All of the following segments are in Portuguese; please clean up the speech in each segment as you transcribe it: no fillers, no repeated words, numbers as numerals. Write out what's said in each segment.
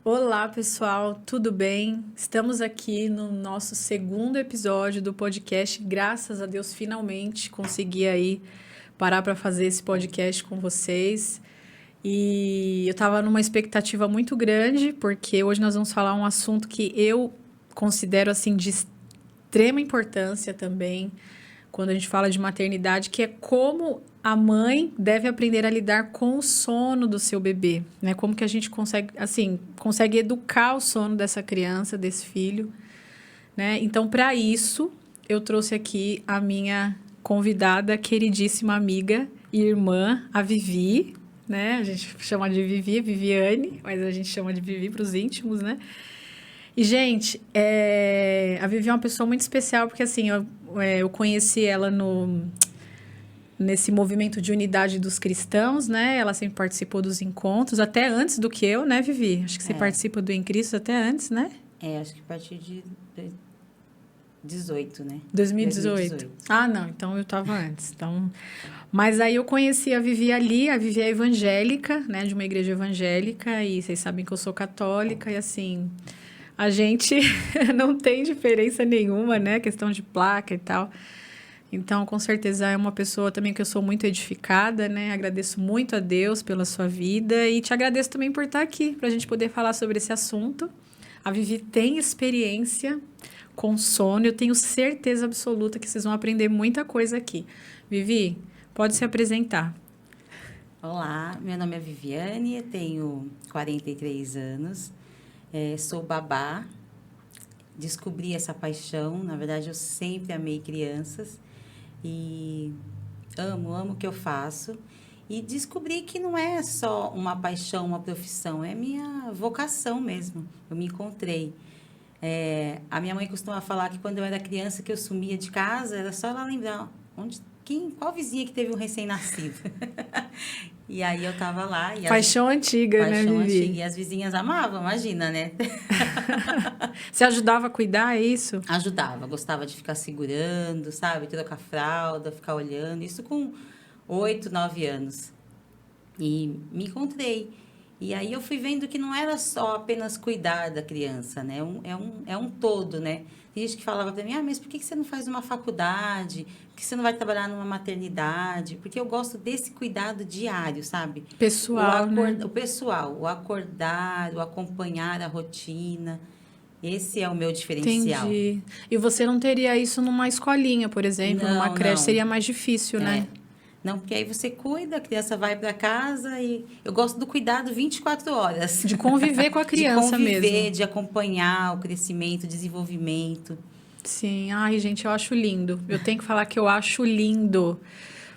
Olá, pessoal, tudo bem? Estamos aqui no nosso segundo episódio do podcast. Graças a Deus, finalmente consegui aí parar para fazer esse podcast com vocês. E eu estava numa expectativa muito grande, porque hoje nós vamos falar um assunto que eu considero assim de extrema importância também, quando a gente fala de maternidade, que é como a mãe deve aprender a lidar com o sono do seu bebê, né? Como que a gente consegue educar o sono dessa criança, desse filho, né? Então, para isso, eu trouxe aqui a minha convidada, queridíssima amiga e irmã, a Vivi, né? A gente chama de Vivi, Viviane, mas a gente chama de Vivi para os íntimos, né? E, gente, a Vivi é uma pessoa muito especial, porque, assim, eu conheci ela nesse movimento de unidade dos cristãos, né? Ela sempre participou dos encontros, até antes do que eu, né, Vivi? Acho que você participa do Em Cristo até antes, né? Acho que a partir de 18, né? 2018. Ah, não, então eu estava antes. Então, mas aí eu conheci a Vivi ali, a Vivi é evangélica, né, de uma igreja evangélica, e vocês sabem que eu sou católica, e assim, a gente não tem diferença nenhuma, né, questão de placa e tal. Então, com certeza, é uma pessoa também que eu sou muito edificada, né? Agradeço muito a Deus pela sua vida e te agradeço também por estar aqui, para a gente poder falar sobre esse assunto. A Vivi tem experiência com sono, eu tenho certeza absoluta que vocês vão aprender muita coisa aqui. Vivi, pode se apresentar. Olá, meu nome é Viviane, tenho 43 anos, sou babá, descobri essa paixão, na verdade eu sempre amei crianças e amo o que eu faço e descobri que não é só uma paixão, uma profissão, é minha vocação mesmo, eu me encontrei. A minha mãe costuma falar que quando eu era criança que eu sumia de casa, era só ela lembrar qual vizinha que teve um recém-nascido. E aí eu tava lá. Paixão antiga, né, Vivi? Paixão antiga. E as vizinhas amavam, imagina, né? Você ajudava a cuidar, é isso? Ajudava, gostava de ficar segurando, sabe? Trocar fralda, ficar olhando. Isso com 8, 9 anos. E me encontrei. E aí eu fui vendo que não era só apenas cuidar da criança, né? É um todo, né? Tem gente que falava para mim, mas por que você não faz uma faculdade? Por que você não vai trabalhar numa maternidade? Porque eu gosto desse cuidado diário, sabe? Pessoal, né? O pessoal, o acordar, o acompanhar a rotina. Esse é o meu diferencial. Entendi. E você não teria isso numa escolinha, por exemplo, numa creche, seria mais difícil, né? Não, porque aí você cuida, a criança vai para casa e eu gosto do cuidado 24 horas. De conviver com a criança mesmo. De conviver, de acompanhar o crescimento, o desenvolvimento. Sim. Ai, gente, eu acho lindo. Eu tenho que falar que eu acho lindo.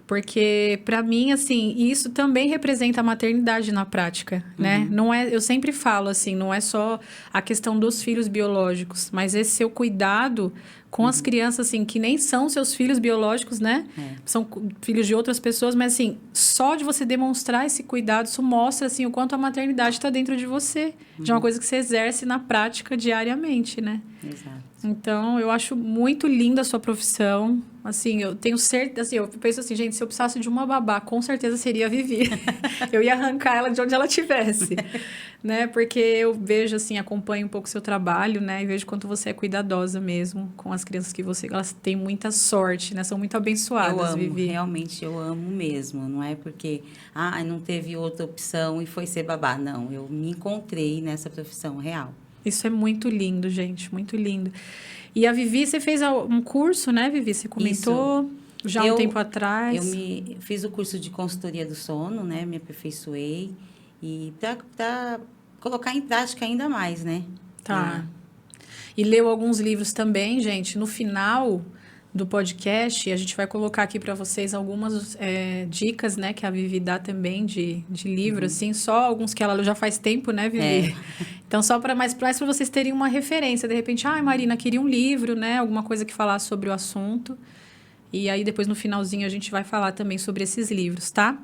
Porque, para mim, assim, isso também representa a maternidade na prática, né? Não é, eu sempre falo, assim, não é só a questão dos filhos biológicos, mas esse seu cuidado com as crianças, assim, que nem são seus filhos biológicos, né? São filhos de outras pessoas, mas, assim, só de você demonstrar esse cuidado, isso mostra, assim, o quanto a maternidade está dentro de você. De uma coisa que você exerce na prática diariamente, né? Exato. Então, eu acho muito linda a sua profissão. Assim, eu tenho certeza... Assim, eu penso assim, gente, se eu precisasse de uma babá, com certeza seria a Vivi. Eu ia arrancar ela de onde ela estivesse, né? Porque eu vejo, assim, acompanho um pouco o seu trabalho, né? E vejo quanto você é cuidadosa mesmo com as crianças que você... Elas têm muita sorte, né? São muito abençoadas, eu amo, Vivi. Realmente eu amo mesmo. Não é porque, não teve outra opção e foi ser babá. Não, eu me encontrei nessa profissão real. Isso é muito lindo, gente, muito lindo. E a Vivi, você fez um curso, né, Vivi? Você comentou já um tempo atrás. Eu fiz o curso de consultoria do sono, né? Me aperfeiçoei. E para colocar em prática ainda mais, né? Tá. E leu alguns livros também, gente. No final do podcast, a gente vai colocar aqui para vocês algumas dicas, né, que a Vivi dá também de livro, assim, só alguns que ela já faz tempo, né, Vivi? Então, só para mais para vocês terem uma referência. De repente, Marina, queria um livro, né, alguma coisa que falasse sobre o assunto. E aí, depois, no finalzinho, a gente vai falar também sobre esses livros, tá?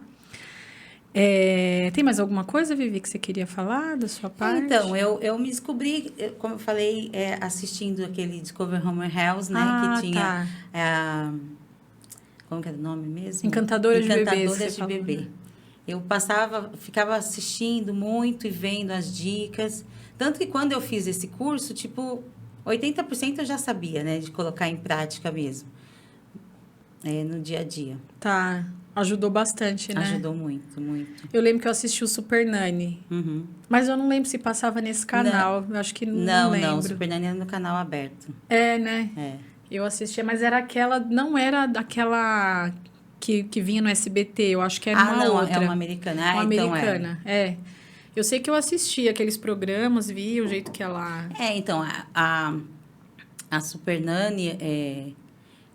Tem mais alguma coisa, Vivi, que você queria falar da sua parte? Então, eu me descobri, como eu falei, assistindo aquele Discover Home Health, né? Que tinha... como que era o nome mesmo? Encantadoras de Bebê. Encantadoras de Bebê. Eu ficava assistindo muito e vendo as dicas. Tanto que quando eu fiz esse curso, tipo, 80% eu já sabia, né? De colocar em prática mesmo. No dia a dia. Tá. Ajudou bastante, né? Ajudou muito, muito. Eu lembro que eu assisti o Super Nani. Uhum. Mas eu não lembro se passava nesse canal. Eu acho que não lembro. Não. O Super Nani era no canal aberto. É, né? É. Eu assistia, mas era aquela... Não era daquela que vinha no SBT. Eu acho que era uma outra. É uma americana. Uma então americana, é. Eu sei que eu assistia aqueles programas, via o jeito que ela... Então, a Super Nani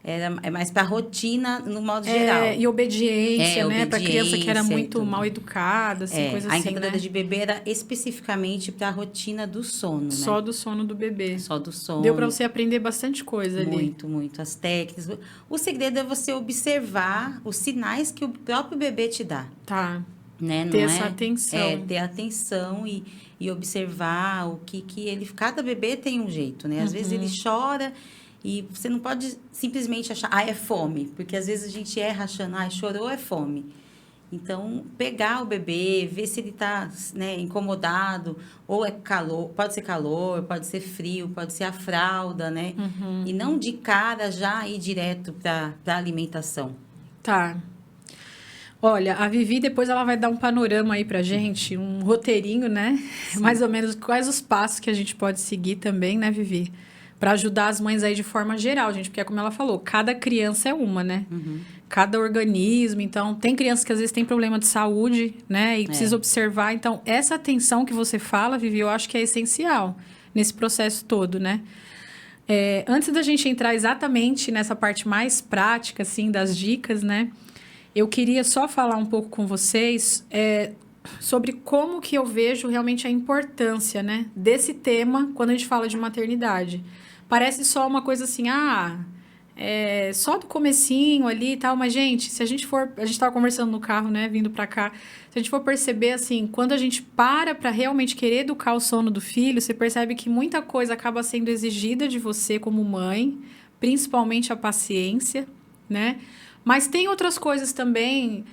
é mais para rotina no modo geral. E obediência, né? Para criança que era muito tudo. mal educada, assim, coisa assim, a encantadora né? de bebê era especificamente para a rotina do sono, Só né? do sono do bebê. Só do sono. Deu para você aprender bastante coisa ali. Muito, muito. As técnicas. O segredo é você observar os sinais que o próprio bebê te dá. Tá. Né? Ter essa atenção. Ter atenção e observar o que ele... Cada bebê tem um jeito, né? Às vezes ele chora e você não pode simplesmente achar, é fome. Porque às vezes a gente erra achando, chorou, é fome. Então, pegar o bebê, ver se ele está, né, incomodado, ou é calor, pode ser frio, pode ser a fralda, né? E não de cara já ir direto para a alimentação. Tá. Olha, a Vivi depois ela vai dar um panorama aí pra gente, um roteirinho, né? Sim. Mais ou menos quais os passos que a gente pode seguir também, né, Vivi? Para ajudar as mães aí de forma geral, gente, porque é como ela falou, cada criança é uma, né? Cada organismo, então tem crianças que às vezes tem problema de saúde, né? E precisa observar, então essa atenção que você fala, Vivi, eu acho que é essencial nesse processo todo, né? Antes da gente entrar exatamente nessa parte mais prática, assim, das dicas, né? Eu queria só falar um pouco com vocês sobre como que eu vejo realmente a importância, né, desse tema quando a gente fala de maternidade. Parece só uma coisa assim, só do comecinho ali e tal, mas, gente, se a gente estava conversando no carro, né, vindo para cá, se a gente for perceber, assim, quando a gente para realmente querer educar o sono do filho, você percebe que muita coisa acaba sendo exigida de você como mãe, principalmente a paciência, né? Mas tem outras coisas também,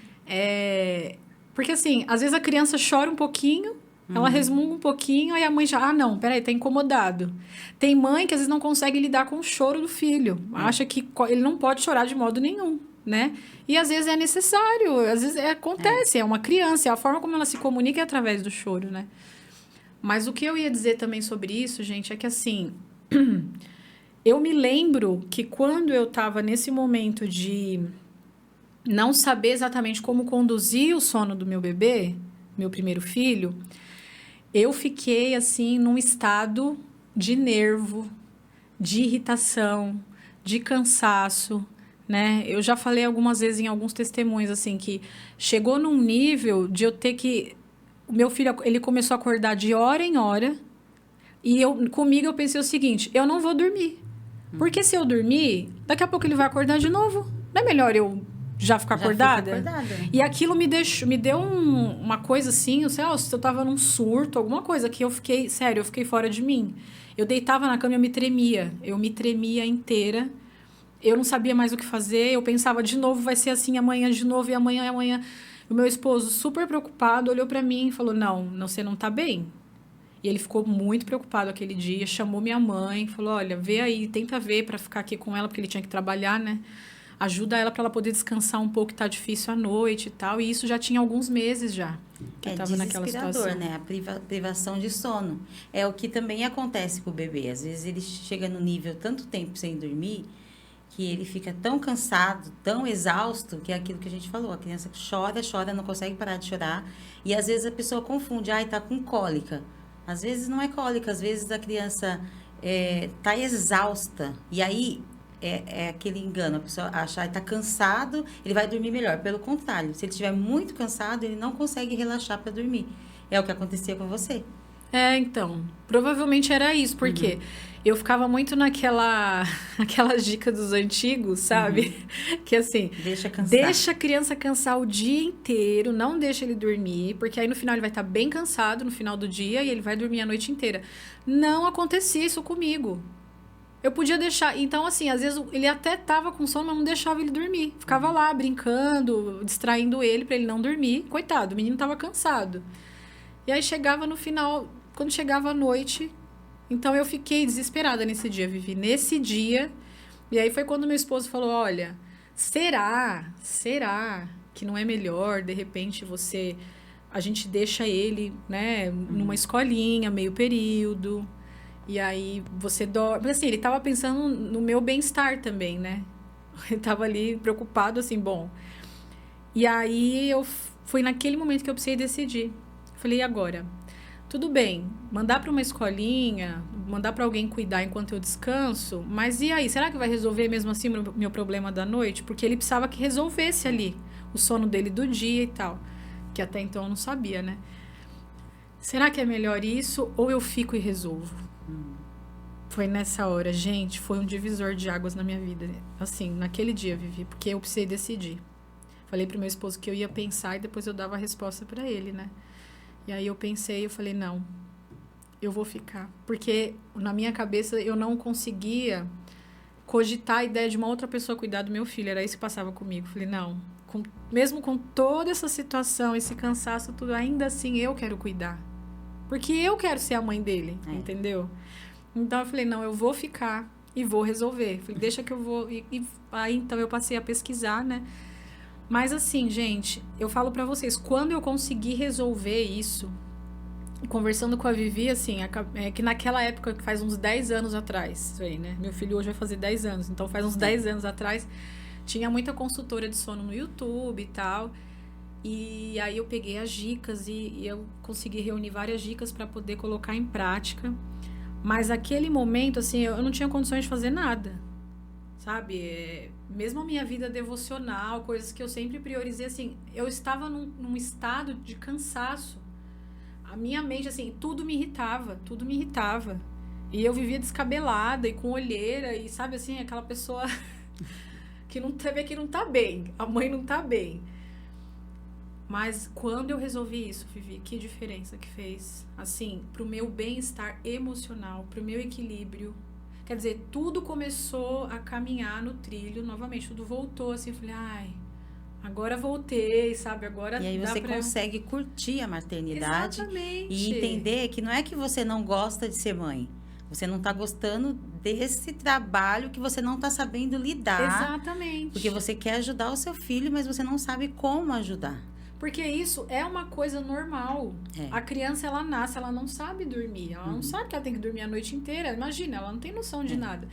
porque assim, às vezes a criança chora um pouquinho, ela resmunga um pouquinho, aí a mãe já, não, peraí, tá incomodado. Tem mãe que às vezes não consegue lidar com o choro do filho, acha que ele não pode chorar de modo nenhum, né? E às vezes é necessário, às vezes acontece, é uma criança, é a forma como ela se comunica é através do choro, né? Mas o que eu ia dizer também sobre isso, gente, é que assim... Eu me lembro que quando eu estava nesse momento de não saber exatamente como conduzir o sono do meu bebê, meu primeiro filho, eu fiquei, assim, num estado de nervo, de irritação, de cansaço, né? Eu já falei algumas vezes em alguns testemunhos, assim, que chegou num nível de eu ter que... O meu filho, ele começou a acordar de hora em hora e comigo eu pensei o seguinte, eu não vou dormir. Porque se eu dormir, daqui a pouco ele vai acordar de novo. Não é melhor eu já ficar acordada? E aquilo me deu uma coisa assim, eu sei lá, se eu tava num surto, alguma coisa que eu fiquei fora de mim. Eu deitava na cama e eu me tremia inteira. Eu não sabia mais o que fazer, eu pensava de novo, vai ser assim amanhã de novo, e amanhã. O meu esposo, super preocupado, olhou pra mim e falou, não, você não tá bem. E ele ficou muito preocupado aquele dia, chamou minha mãe, falou, olha, vê aí, tenta ver para ficar aqui com ela, porque ele tinha que trabalhar, né? Ajuda ela para ela poder descansar um pouco, que tá difícil à noite e tal. E isso já tinha alguns meses já, que eu tava naquela situação. Né? A privação de sono. É o que também acontece com o bebê. Às vezes ele chega no nível tanto tempo sem dormir, que ele fica tão cansado, tão exausto, que é aquilo que a gente falou. A criança chora, não consegue parar de chorar. E às vezes a pessoa confunde, tá com cólica. Às vezes não é cólica, às vezes a criança tá exausta. E aí é aquele engano, a pessoa acha que tá cansado, ele vai dormir melhor. Pelo contrário, se ele estiver muito cansado, ele não consegue relaxar para dormir. É o que acontecia com você. Então, provavelmente era isso, porque eu ficava muito aquelas dicas dos antigos, sabe? Que assim, deixa a criança cansar o dia inteiro, não deixa ele dormir, porque aí no final ele vai estar bem cansado no final do dia e ele vai dormir a noite inteira. Não acontecia isso comigo. eu podia deixar... Então, assim, às vezes ele até tava com sono, mas não deixava ele dormir. Ficava lá, brincando, distraindo ele pra ele não dormir. Coitado, o menino tava cansado. E aí chegava no final, quando chegava a noite... Então, eu fiquei desesperada nesse dia, Vivi. Nesse dia... E aí foi quando meu esposo falou, olha, será que não é melhor, de repente, a gente deixa ele, né, numa escolinha, meio período, e aí você dorme. Mas assim, ele tava pensando no meu bem-estar também, né? Ele tava ali preocupado, assim, bom. E aí foi naquele momento que eu precisei decidir. Falei, e agora? Tudo bem, mandar para uma escolinha, mandar para alguém cuidar enquanto eu descanso, mas e aí, será que vai resolver mesmo assim o meu problema da noite? Porque ele precisava que resolvesse ali o sono dele do dia e tal, que até então eu não sabia, né? Será que é melhor isso ou eu fico e resolvo? Foi nessa hora, gente, foi um divisor de águas na minha vida, assim, naquele dia, Vivi, porque eu precisei decidir. Falei pro meu esposo que eu ia pensar e depois eu dava a resposta para ele, né? E aí eu pensei, eu falei, não, eu vou ficar. Porque na minha cabeça eu não conseguia cogitar a ideia de uma outra pessoa cuidar do meu filho. Era isso que passava comigo. Falei, não, mesmo com toda essa situação, esse cansaço, tudo, ainda assim eu quero cuidar. Porque eu quero ser a mãe dele, entendeu? Então eu falei, não, eu vou ficar e vou resolver. Falei, deixa que eu vou. E aí então eu passei a pesquisar, né? Mas assim, gente, eu falo pra vocês, quando eu consegui resolver isso, conversando com a Vivi, assim, é que naquela época, que faz uns 10 anos atrás, isso aí, né? Meu filho hoje vai fazer 10 anos, então faz uns 10 anos atrás, tinha muita consultora de sono no YouTube e tal, e aí eu peguei as dicas e eu consegui reunir várias dicas para poder colocar em prática, mas naquele momento, assim, eu não tinha condições de fazer nada. Sabe, mesmo a minha vida devocional, coisas que eu sempre priorizei, assim, eu estava num estado de cansaço. A minha mente, assim, tudo me irritava. E eu vivia descabelada e com olheira e, sabe, assim, aquela pessoa que não vê que não tá bem, a mãe não tá bem. Mas quando eu resolvi isso, Vivi, que diferença que fez, assim, pro meu bem-estar emocional, pro meu equilíbrio. Quer dizer, tudo começou a caminhar no trilho novamente, tudo voltou assim, eu falei, ai, agora voltei, sabe, agora e aí você consegue curtir a maternidade. Exatamente. E entender que não é que você não gosta de ser mãe, você não tá gostando desse trabalho que você não tá sabendo lidar. Exatamente. Porque você quer ajudar o seu filho, mas você não sabe como ajudar. Porque isso é uma coisa normal. A criança, ela nasce, ela não sabe dormir. Ela não sabe que ela tem que dormir a noite inteira. Imagina, ela não tem noção de nada.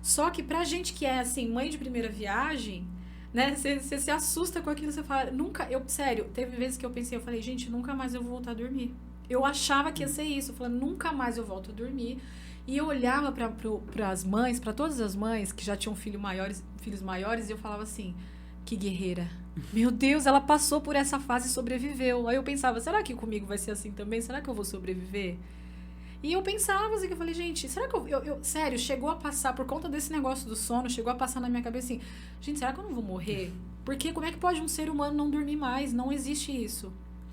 Só que pra gente que é, assim, mãe de primeira viagem, né? Você se assusta com aquilo, você fala... Sério, teve vezes que eu pensei, eu falei, gente, nunca mais eu vou voltar a dormir. Eu achava que ia ser isso. Eu falei, nunca mais eu volto a dormir. E eu olhava pras mães, pra todas as mães que já tinham filhos maiores, e eu falava assim... Que guerreira. Meu Deus, ela passou por essa fase e sobreviveu. Aí eu pensava, será que comigo vai ser assim também? Será que eu vou sobreviver? E eu pensava assim, que eu falei, gente, será que sério, chegou a passar, por conta desse negócio do sono, chegou a passar na minha cabeça assim, gente, será que eu não vou morrer? Porque como é que pode um ser humano não dormir mais? Não existe isso.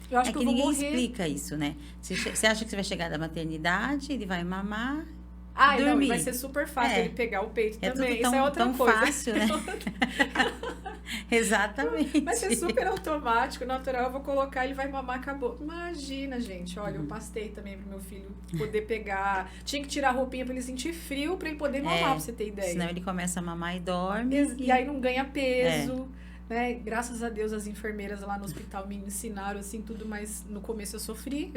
Eu acho que eu vou morrer. Ninguém explica isso, né? Você acha que você vai chegar da maternidade, ele vai mamar... Não, vai ser super fácil ele pegar o peito também. Tudo isso é outra tão coisa. Fácil, né? Exatamente. Vai ser super automático, natural. Eu vou colocar, ele vai mamar, acabou. Imagina, gente. Olha, eu pastei também pro meu filho poder pegar. Tinha que tirar a roupinha pra ele sentir frio, pra ele poder mamar, pra você ter ideia. Senão ele começa a mamar e dorme. E aí não ganha peso. Né? Graças a Deus, as enfermeiras lá no hospital me ensinaram assim tudo, mas no começo eu sofri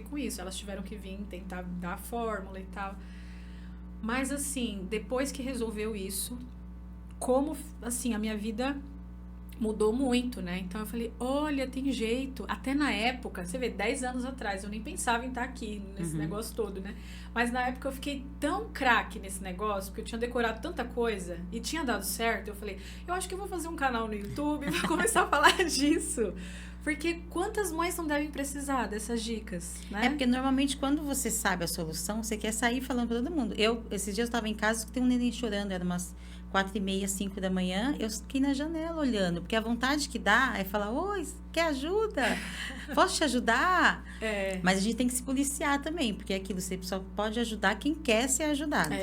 com isso. Elas tiveram que vir tentar dar a fórmula e tal. Mas, assim, depois que resolveu isso, como, assim, a minha vida mudou muito, né? Então, eu falei, olha, tem jeito. Até na época, você vê, 10 anos atrás, eu nem pensava em estar aqui, nesse negócio todo, né? Mas, na época, eu fiquei tão craque nesse negócio, porque eu tinha decorado tanta coisa e tinha dado certo. Eu falei, eu acho que eu vou fazer um canal no YouTube e vou começar a falar disso. Porque quantas mães não devem precisar dessas dicas, né? Porque normalmente quando você sabe a solução, você quer sair falando para todo mundo. Esses dias eu estava em casa, tem um neném chorando, era umas 4h30, 5 da manhã, eu fiquei na janela olhando, porque a vontade que dá é falar, oi, quer ajuda? Posso te ajudar? Mas a gente tem que se policiar também, porque aquilo você só pode ajudar quem quer ser ajudado.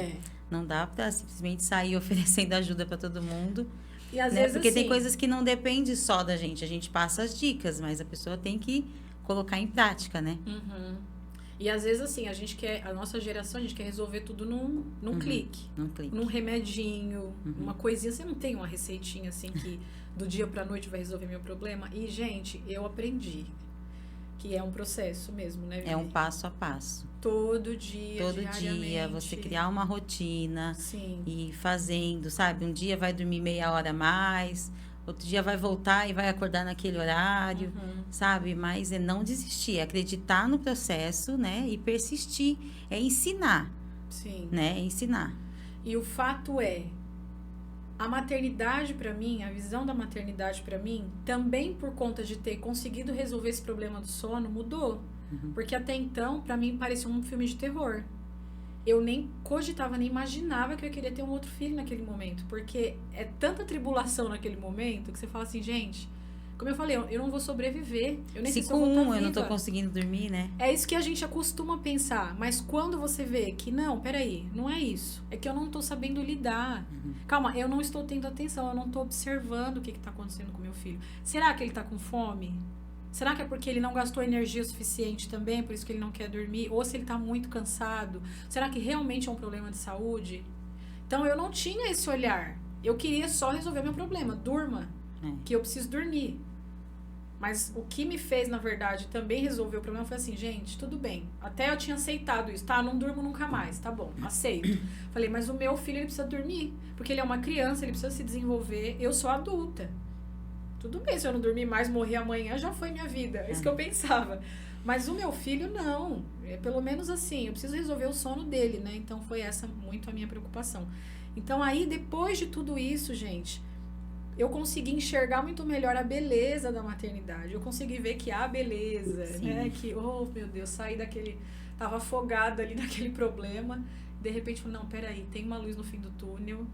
Não dá para simplesmente sair oferecendo ajuda para todo mundo. E às né? vezes Porque assim, tem coisas que não dependem só da gente. A gente passa as dicas, mas a pessoa tem que colocar em prática, né? E às vezes assim, a nossa geração, a gente quer resolver tudo num clique. Num clique. Num remedinho, uma coisinha. Você não tem uma receitinha assim que do dia pra noite vai resolver meu problema? E, gente, eu aprendi que é um processo mesmo, né, Vivi? É um passo a passo. Todo dia, Todo dia, você criar uma rotina. Sim. E fazendo, sabe? Um dia vai dormir meia hora a mais, outro dia vai voltar e vai acordar naquele horário, sabe? Mas é não desistir, é acreditar no processo, né? E persistir, é ensinar. Sim. Né? É ensinar. E o fato é, a maternidade pra mim, a visão da maternidade pra mim, também por conta de ter conseguido resolver esse problema do sono, mudou. Porque até então, pra mim, parecia um filme de terror. Eu nem cogitava, nem imaginava que eu queria ter um outro filho naquele momento. Porque é tanta tribulação naquele momento que você fala assim, gente, como eu falei, eu não vou sobreviver. Eu nem sei se eu vou estar eu não tô viva. conseguindo dormir, né? É isso que a gente acostuma pensar. Mas quando você vê que, não, peraí, não é isso. É que eu não tô sabendo lidar. Calma, eu não estou tendo atenção, eu não tô observando o que tá acontecendo com meu filho. Será que ele tá com fome? Será que é porque ele não gastou energia suficiente também, por isso que ele não quer dormir? Ou se ele tá muito cansado? Será que realmente é um problema de saúde? Então, eu não tinha esse olhar. Eu queria só resolver meu problema. Durma, que eu preciso dormir. Mas o que me fez, na verdade, também resolver o problema foi assim, gente, tudo bem. Até eu tinha aceitado isso, tá? Não durmo nunca mais, tá bom, aceito. Falei, mas o meu filho, ele precisa dormir. Porque ele é uma criança, ele precisa se desenvolver. Eu sou adulta. Tudo bem, se eu não dormir mais, morrer amanhã, já foi minha vida. É isso que eu pensava. Mas o meu filho, não. É pelo menos assim, eu preciso resolver o sono dele, né? Então, foi essa muito a minha preocupação. Então, aí, depois de tudo isso, gente, eu consegui enxergar muito melhor a beleza da maternidade. Eu consegui ver que há beleza, né? Que, oh, meu Deus, saí daquele... Tava afogada ali naquele problema. De repente, falei, não, peraí, tem uma luz no fim do túnel.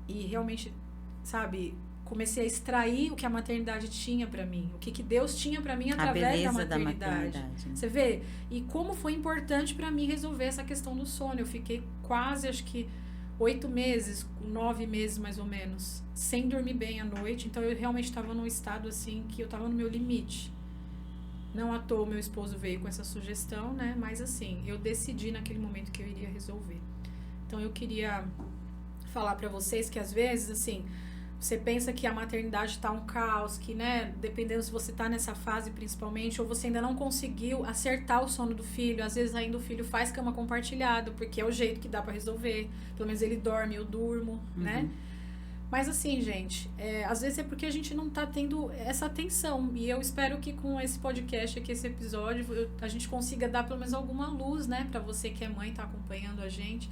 E realmente, sabe... Comecei a extrair o que a maternidade tinha pra mim. O que Deus tinha pra mim através da maternidade. Você vê? E como foi importante pra mim resolver essa questão do sono. Eu fiquei quase, acho que 8 meses, 9 meses mais ou menos, sem dormir bem à noite. Então eu realmente estava num estado assim que eu estava no meu limite. Não à toa meu esposo veio com essa sugestão, né? Mas assim, eu decidi naquele momento que eu iria resolver. Então eu queria falar pra vocês que às vezes, assim... Você pensa que a maternidade tá um caos, que, né, dependendo se você tá nessa fase principalmente, ou você ainda não conseguiu acertar o sono do filho, às vezes ainda o filho faz cama compartilhado, porque é o jeito que dá pra resolver. Pelo menos ele dorme, eu durmo, né? Mas assim, gente, às vezes é porque a gente não tá tendo essa atenção. E eu espero que com esse podcast aqui, esse episódio, a gente consiga dar pelo menos alguma luz, né, pra você que é mãe, tá acompanhando a gente,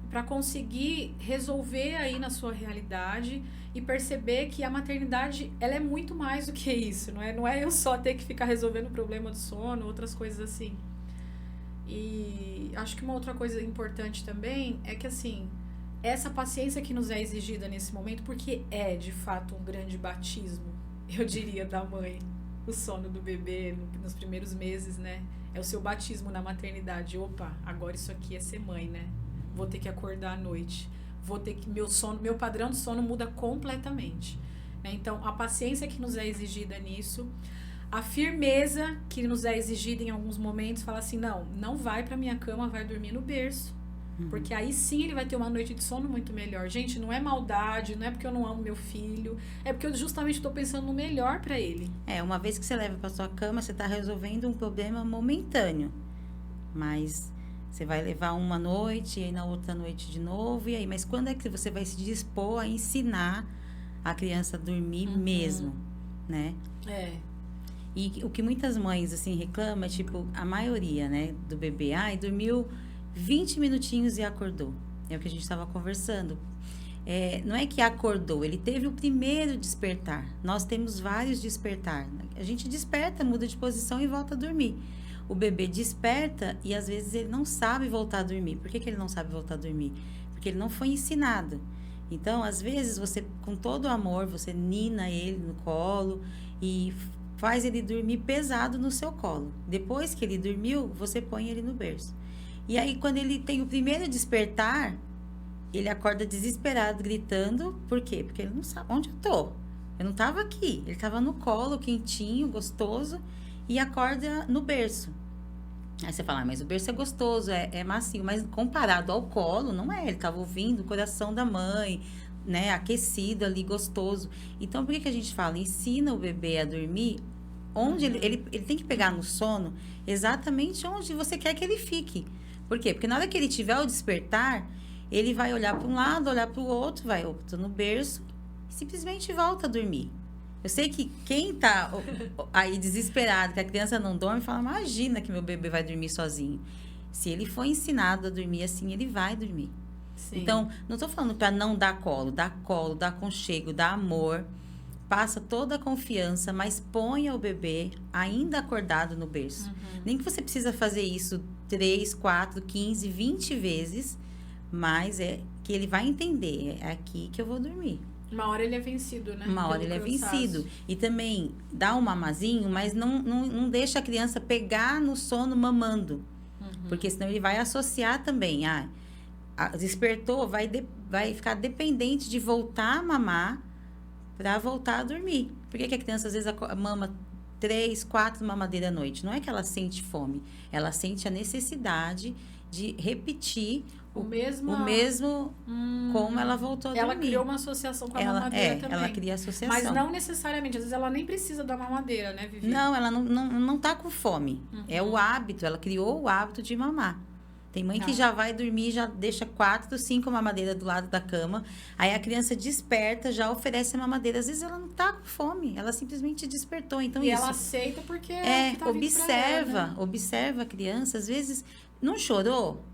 para conseguir resolver aí na sua realidade e perceber que a maternidade, ela é muito mais do que isso, não é eu só ter que ficar resolvendo o problema do sono, outras coisas assim. E acho que uma outra coisa importante também é que, assim, essa paciência que nos é exigida nesse momento, porque é, de fato, um grande batismo, eu diria, da mãe, o sono do bebê nos primeiros meses, né? É o seu batismo na maternidade. Opa, agora isso aqui é ser mãe, né? Vou ter que acordar à noite, vou ter que meu padrão de sono muda completamente, né? Então a paciência que nos é exigida nisso, a firmeza que nos é exigida em alguns momentos, falar assim, não vai pra minha cama, vai dormir no berço, porque aí sim ele vai ter uma noite de sono muito melhor. Gente, não é maldade, não é porque eu não amo meu filho, é porque eu justamente estou pensando no melhor pra ele. Uma vez que você leva pra sua cama, você tá resolvendo um problema momentâneo, mas você vai levar uma noite, e aí na outra noite de novo, e aí? Mas quando é que você vai se dispor a ensinar a criança a dormir mesmo, né? E o que muitas mães, assim, reclamam é, tipo, a maioria, né, do bebê, dormiu 20 minutinhos e acordou. É o que a gente estava conversando. Não é que acordou, ele teve o primeiro despertar. Nós temos vários despertar. A gente desperta, muda de posição e volta a dormir. O bebê desperta e às vezes ele não sabe voltar a dormir. Por que ele não sabe voltar a dormir? Porque ele não foi ensinado. Então, às vezes, você, com todo o amor, você nina ele no colo e faz ele dormir pesado no seu colo. Depois que ele dormiu, você põe ele no berço. E aí, quando ele tem o primeiro despertar, ele acorda desesperado, gritando. Por quê? Porque ele não sabe onde eu tô. Eu não tava aqui. Ele tava no colo, quentinho, gostoso, e acorda no berço. Aí você fala, mas o berço é gostoso, é macio, mas comparado ao colo, não é. Ele tava ouvindo o coração da mãe, né, aquecido ali, gostoso. Então, por que a gente fala? Ensina o bebê a dormir onde ele tem que pegar no sono exatamente onde você quer que ele fique. Por quê? Porque na hora que ele tiver o despertar, ele vai olhar para um lado, olhar para o outro, vai no berço e simplesmente volta a dormir. Eu sei que quem tá aí desesperado, que a criança não dorme, fala, imagina que meu bebê vai dormir sozinho. Se ele for ensinado a dormir assim, ele vai dormir. Sim. Então, não tô falando para não dar colo, dá aconchego, dá amor, passa toda a confiança, mas ponha o bebê ainda acordado no berço. Nem que você precisa fazer isso 3, 4, 15, 20 vezes, mas é que ele vai entender, é aqui que eu vou dormir. Uma hora ele é vencido, né? Uma hora ele é vencido. E também dá um mamazinho, mas não deixa a criança pegar no sono mamando. Porque senão ele vai associar também. Despertou, vai ficar dependente de voltar a mamar para voltar a dormir. Por que a criança às vezes mama 3, 4 mamadeiras à noite? Não é que ela sente fome. Ela sente a necessidade de repetir o mesmo como ela voltou a dormir. Ela criou uma associação com a mamadeira também. Ela cria associação. Mas não necessariamente. Às vezes ela nem precisa da mamadeira, né, Vivi? Não, ela não tá com fome. É o hábito. Ela criou o hábito de mamar. Tem mãe que já vai dormir, já deixa 4, 5 mamadeiras do lado da cama. Aí a criança desperta, já oferece a mamadeira. Às vezes ela não tá com fome. Ela simplesmente despertou. Então, e ela aceita porque é tá observa a criança. Às vezes, não chorou?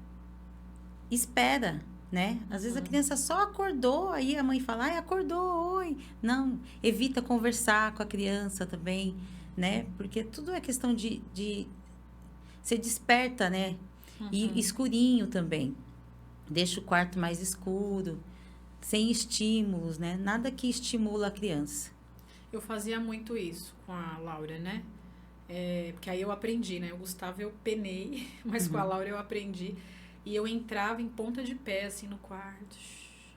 Espera, né? Às vezes a criança só acordou, aí a mãe fala, acordou, oi. Não, evita conversar com a criança também, né? Porque tudo é questão de você desperta, né? E escurinho também. Deixa o quarto mais escuro, sem estímulos, né? Nada que estimula a criança. Eu fazia muito isso com a Laura, né? Porque aí eu aprendi, né? O Gustavo eu penei, mas com a Laura eu aprendi. E eu entrava em ponta de pé, assim, no quarto,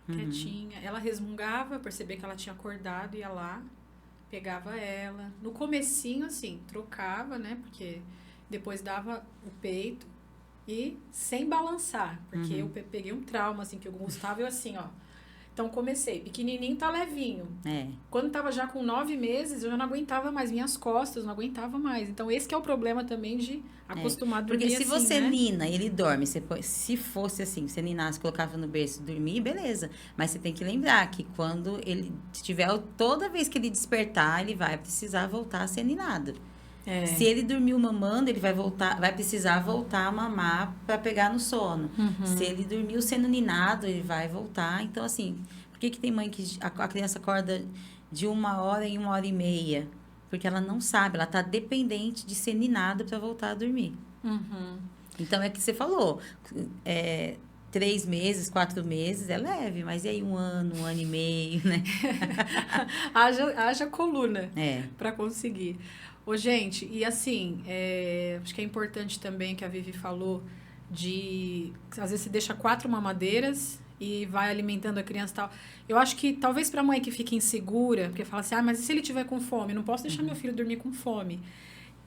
quietinha. Ela resmungava, eu percebia que ela tinha acordado, ia lá, pegava ela. No comecinho, assim, trocava, né? Porque depois dava o peito e sem balançar. Porque eu peguei um trauma, assim, que o Gustavo, eu assim, ó. Então, comecei. Pequenininho tá levinho. Quando tava já com 9 meses, eu já não aguentava mais. Minhas costas, não aguentava mais. Então, esse que é o problema também de acostumar a dormir assim, porque se você nina e ele dorme, se fosse assim, você ninasse, colocava no berço e dormir, beleza. Mas você tem que lembrar que quando ele tiver, toda vez que ele despertar, ele vai precisar voltar a ser ninado. Se ele dormiu mamando, ele vai precisar voltar a mamar para pegar no sono. Se ele dormiu sendo ninado, ele vai voltar. Então, assim, por que tem mãe que a criança acorda de 1 hora em 1h30? Porque ela não sabe, ela está dependente de ser ninada para voltar a dormir. Então, é que você falou, 3 meses, 4 meses é leve, mas e aí 1 ano, 1 ano e meio, né? haja coluna para conseguir. Ô, gente, e assim, acho que é importante também que a Vivi falou às vezes você deixa 4 mamadeiras e vai alimentando a criança e tal. Eu acho que talvez para a mãe que fica insegura, porque fala assim, mas e se ele tiver com fome? Não posso deixar meu filho dormir com fome.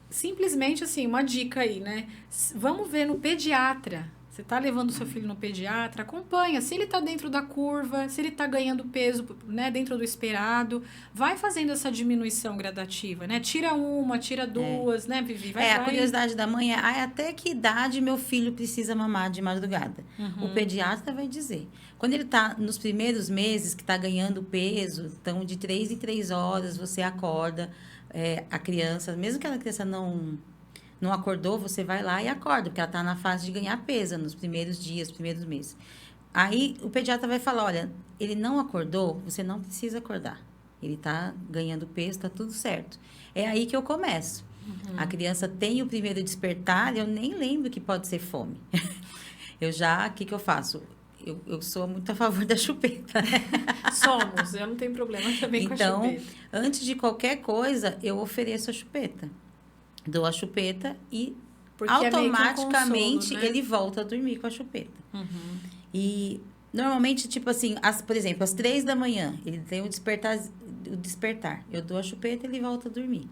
Simplesmente assim, uma dica aí, né? Vamos ver no pediatra. Você tá levando o seu filho no pediatra, acompanha. Se ele tá dentro da curva, se ele tá ganhando peso, né, dentro do esperado, vai fazendo essa diminuição gradativa, né? Tira 1, tira 2, né, Vivi? A curiosidade da mãe é até que idade meu filho precisa mamar de madrugada? O pediatra vai dizer. Quando ele tá nos primeiros meses, que tá ganhando peso, então de 3 em 3 horas você acorda a criança, mesmo que a criança não acordou, você vai lá e acorda, porque ela está na fase de ganhar peso nos primeiros dias, primeiros meses. Aí o pediatra vai falar, olha, ele não acordou, você não precisa acordar. Ele está ganhando peso, está tudo certo. É aí que eu começo. A criança tem o primeiro despertar, eu nem lembro que pode ser fome. O que eu faço? Eu sou muito a favor da chupeta. Somos, eu não tenho problema também com a chupeta. Então, antes de qualquer coisa, eu ofereço a chupeta. Dou a chupeta e Porque é meio que um automaticamente consolo, né? ele volta a dormir com a chupeta. E normalmente, tipo assim, por exemplo, às 3 da manhã, ele tem o despertar. Eu dou a chupeta e ele volta a dormir.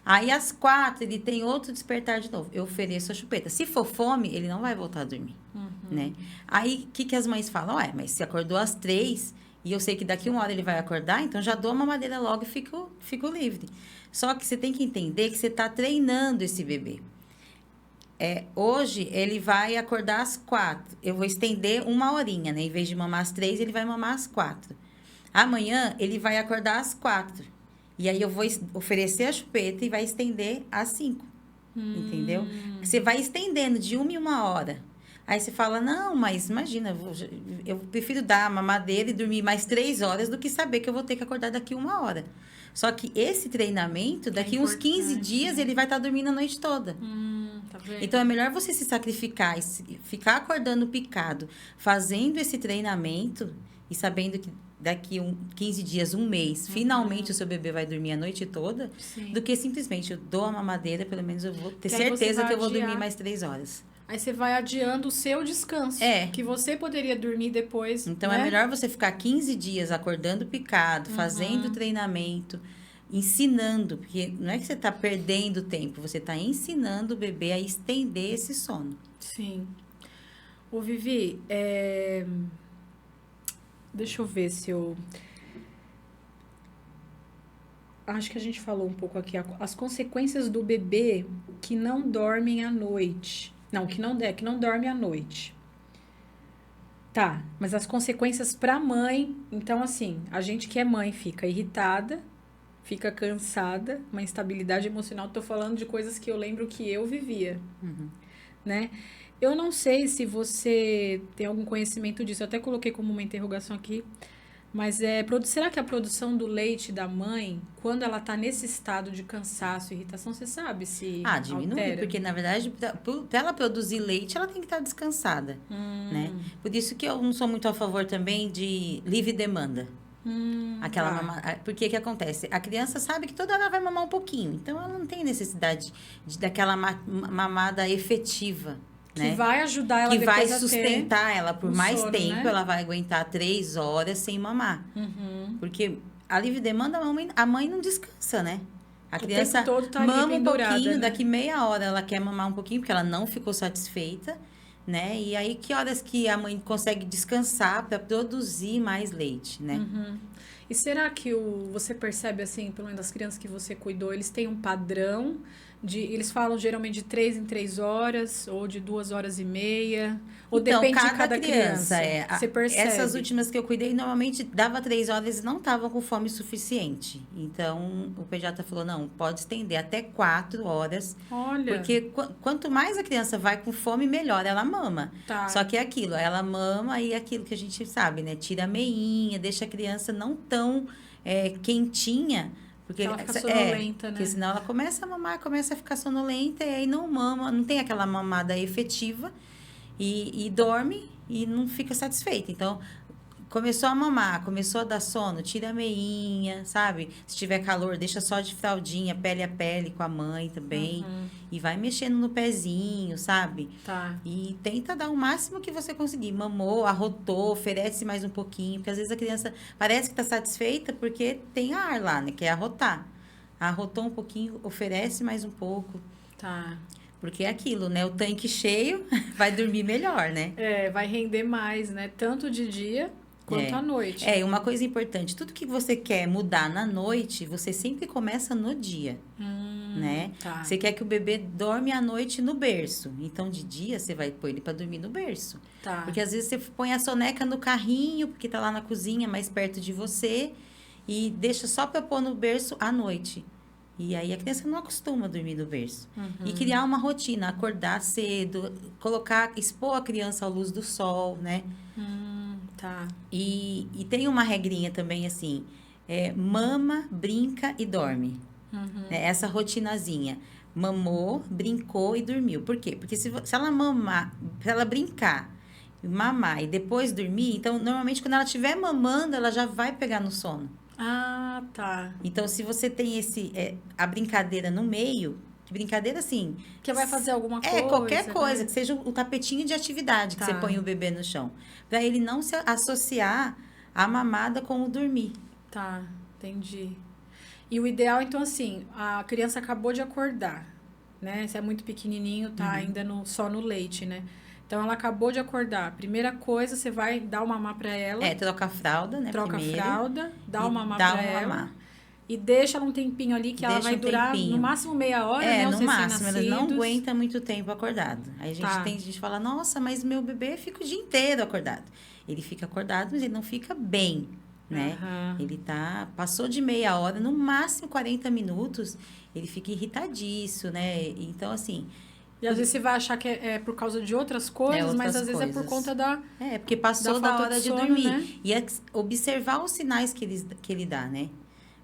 Aí às 4 ele tem outro despertar de novo. Eu ofereço a chupeta. Se for fome, ele não vai voltar a dormir, né? Aí o que as mães falam? Ué, mas se acordou às 3 e eu sei que daqui 1 hora ele vai acordar, então já dou uma mamadeira logo e fico livre. Só que você tem que entender que você está treinando esse bebê. Hoje ele vai acordar às 4. Eu vou estender 1 horinha, né? Em vez de mamar às 3, ele vai mamar às 4. Amanhã ele vai acordar às 4. E aí eu vou oferecer a chupeta e vai estender às 5. Entendeu? Você vai estendendo de 1 em 1 hora. Aí você fala, não, mas imagina, eu prefiro dar a mamadeira e dormir mais 3 horas do que saber que eu vou ter que acordar daqui 1 hora. Só que esse treinamento, daqui uns 15 dias, ele vai estar dormindo a noite toda. Tá vendo? Então, é melhor você se sacrificar e ficar acordando picado, fazendo esse treinamento e sabendo que daqui 15 dias, 1 mês, finalmente o seu bebê vai dormir a noite toda, Sim. do que simplesmente eu dou a mamadeira, pelo menos eu vou ter Que aí você certeza vai que eu vou adiar. dormir mais 3 horas. Aí você vai adiando o seu descanso. Que você poderia dormir depois. Então, né? é melhor você ficar 15 dias acordando picado, fazendo treinamento, ensinando, porque não é que você está perdendo tempo, você está ensinando o bebê a estender esse sono. Sim. Ô, Vivi, deixa eu ver se eu... Acho que a gente falou um pouco aqui. As consequências do bebê que não dormem à noite. Não, que não dorme à noite. Tá, mas as consequências pra mãe... Então, assim, a gente que é mãe fica irritada, fica cansada, uma instabilidade emocional. Tô falando de coisas que eu lembro que eu vivia, né? Eu não sei se você tem algum conhecimento disso. Eu até coloquei como uma interrogação aqui. Mas será que a produção do leite da mãe, quando ela tá nesse estado de cansaço e irritação, você sabe se Diminui, altera? porque na verdade, para ela produzir leite, ela tem que estar descansada, né? Por isso que eu não sou muito a favor também de livre demanda. Porque que acontece? A criança sabe que toda hora vai mamar um pouquinho, então ela não tem necessidade daquela mamada efetiva. Que né? vai ajudar ela Que vai depois a ter sustentar ela por um mais sono, tempo, né? ela vai aguentar 3 horas sem mamar. Porque a livre demanda, a mãe não descansa, né? A criança tempo todo tá ali mama um pendurada, pouquinho, né? daqui meia hora ela quer mamar um pouquinho, porque ela não ficou satisfeita, né? E aí, que horas que a mãe consegue descansar para produzir mais leite, né? E será que você percebe, assim, pelo menos das crianças que você cuidou, eles têm um padrão eles falam geralmente de 3 em 3 horas, ou de 2 horas e meia, ou Então, depende de cada criança. Você percebe? Essas últimas que eu cuidei, normalmente dava 3 horas e não estavam com fome suficiente. Então, o pediatra falou, não, pode estender até 4 horas. Olha. Porque quanto mais a criança vai com fome, melhor ela mama. Tá. Só que é aquilo, ela mama e é aquilo que a gente sabe, né? Tira a meinha, deixa a criança não tão quentinha. Porque ela fica sonolenta, né? Porque senão ela começa a mamar, começa a ficar sonolenta e aí não mama, não tem aquela mamada efetiva e dorme e não fica satisfeita. Então, começou a mamar, começou a dar sono, tira a meinha, sabe? Se tiver calor, deixa só de fraldinha, pele a pele com a mãe também. E vai mexendo no pezinho, sabe? Tá. E tenta dar o máximo que você conseguir. Mamou, arrotou, oferece mais um pouquinho. Porque às vezes a criança parece que tá satisfeita porque tem ar lá, né? Que é arrotar. Arrotou um pouquinho, oferece mais um pouco. Tá. Porque é aquilo, né? O tanque cheio vai dormir melhor, né? Vai render mais, né? Tanto de dia quanto à noite. Uma coisa importante. Tudo que você quer mudar na noite, você sempre começa no dia. Né? Tá. Você quer que o bebê dorme à noite no berço. Então, de dia, você vai pôr ele para dormir no berço. Tá. Porque às vezes você põe a soneca no carrinho, porque tá lá na cozinha, mais perto de você, e deixa só para pôr no berço à noite. E aí a criança não acostuma a dormir no berço. E criar uma rotina, acordar cedo, expor a criança à luz do sol, né? Tá. E tem uma regrinha também, assim, mama, brinca e dorme. Essa rotinazinha. Mamou, brincou e dormiu. Por quê? Porque se ela mamar, se ela brincar, mamar e depois dormir, então, normalmente, quando ela estiver mamando, ela já vai pegar no sono. Ah, tá. Então, se você tem a brincadeira no meio, de brincadeira, assim. Que vai fazer alguma coisa. Qualquer coisa, né? que seja o tapetinho de atividade que você põe o bebê no chão. Para ele não se associar a mamada com o dormir. Tá, entendi. E o ideal, então, assim, a criança acabou de acordar, né? Se é muito pequenininho, tá ainda só no leite, né? Então, ela acabou de acordar. Primeira coisa, você vai dar o mamar pra ela. Troca a fralda, né? Troca primeiro, a fralda, dá o mamar dá pra o ela. mamar. E deixa ela um tempinho ali, que ela Deixa vai um durar tempinho. no máximo meia hora, né? Os no máximo. Elas não recém-nascidos. aguentam muito tempo acordado. Aí a gente fala, nossa, mas meu bebê fica o dia inteiro acordado. Ele fica acordado, mas ele não fica bem, né? Ele passou de meia hora, no máximo 40 minutos, ele fica irritadiço, né? Então, assim... E às vezes você vai achar que é por causa de outras coisas, mas às vezes é por conta da... porque passou da hora de sono, dormir. né? E observar os sinais que ele dá, né?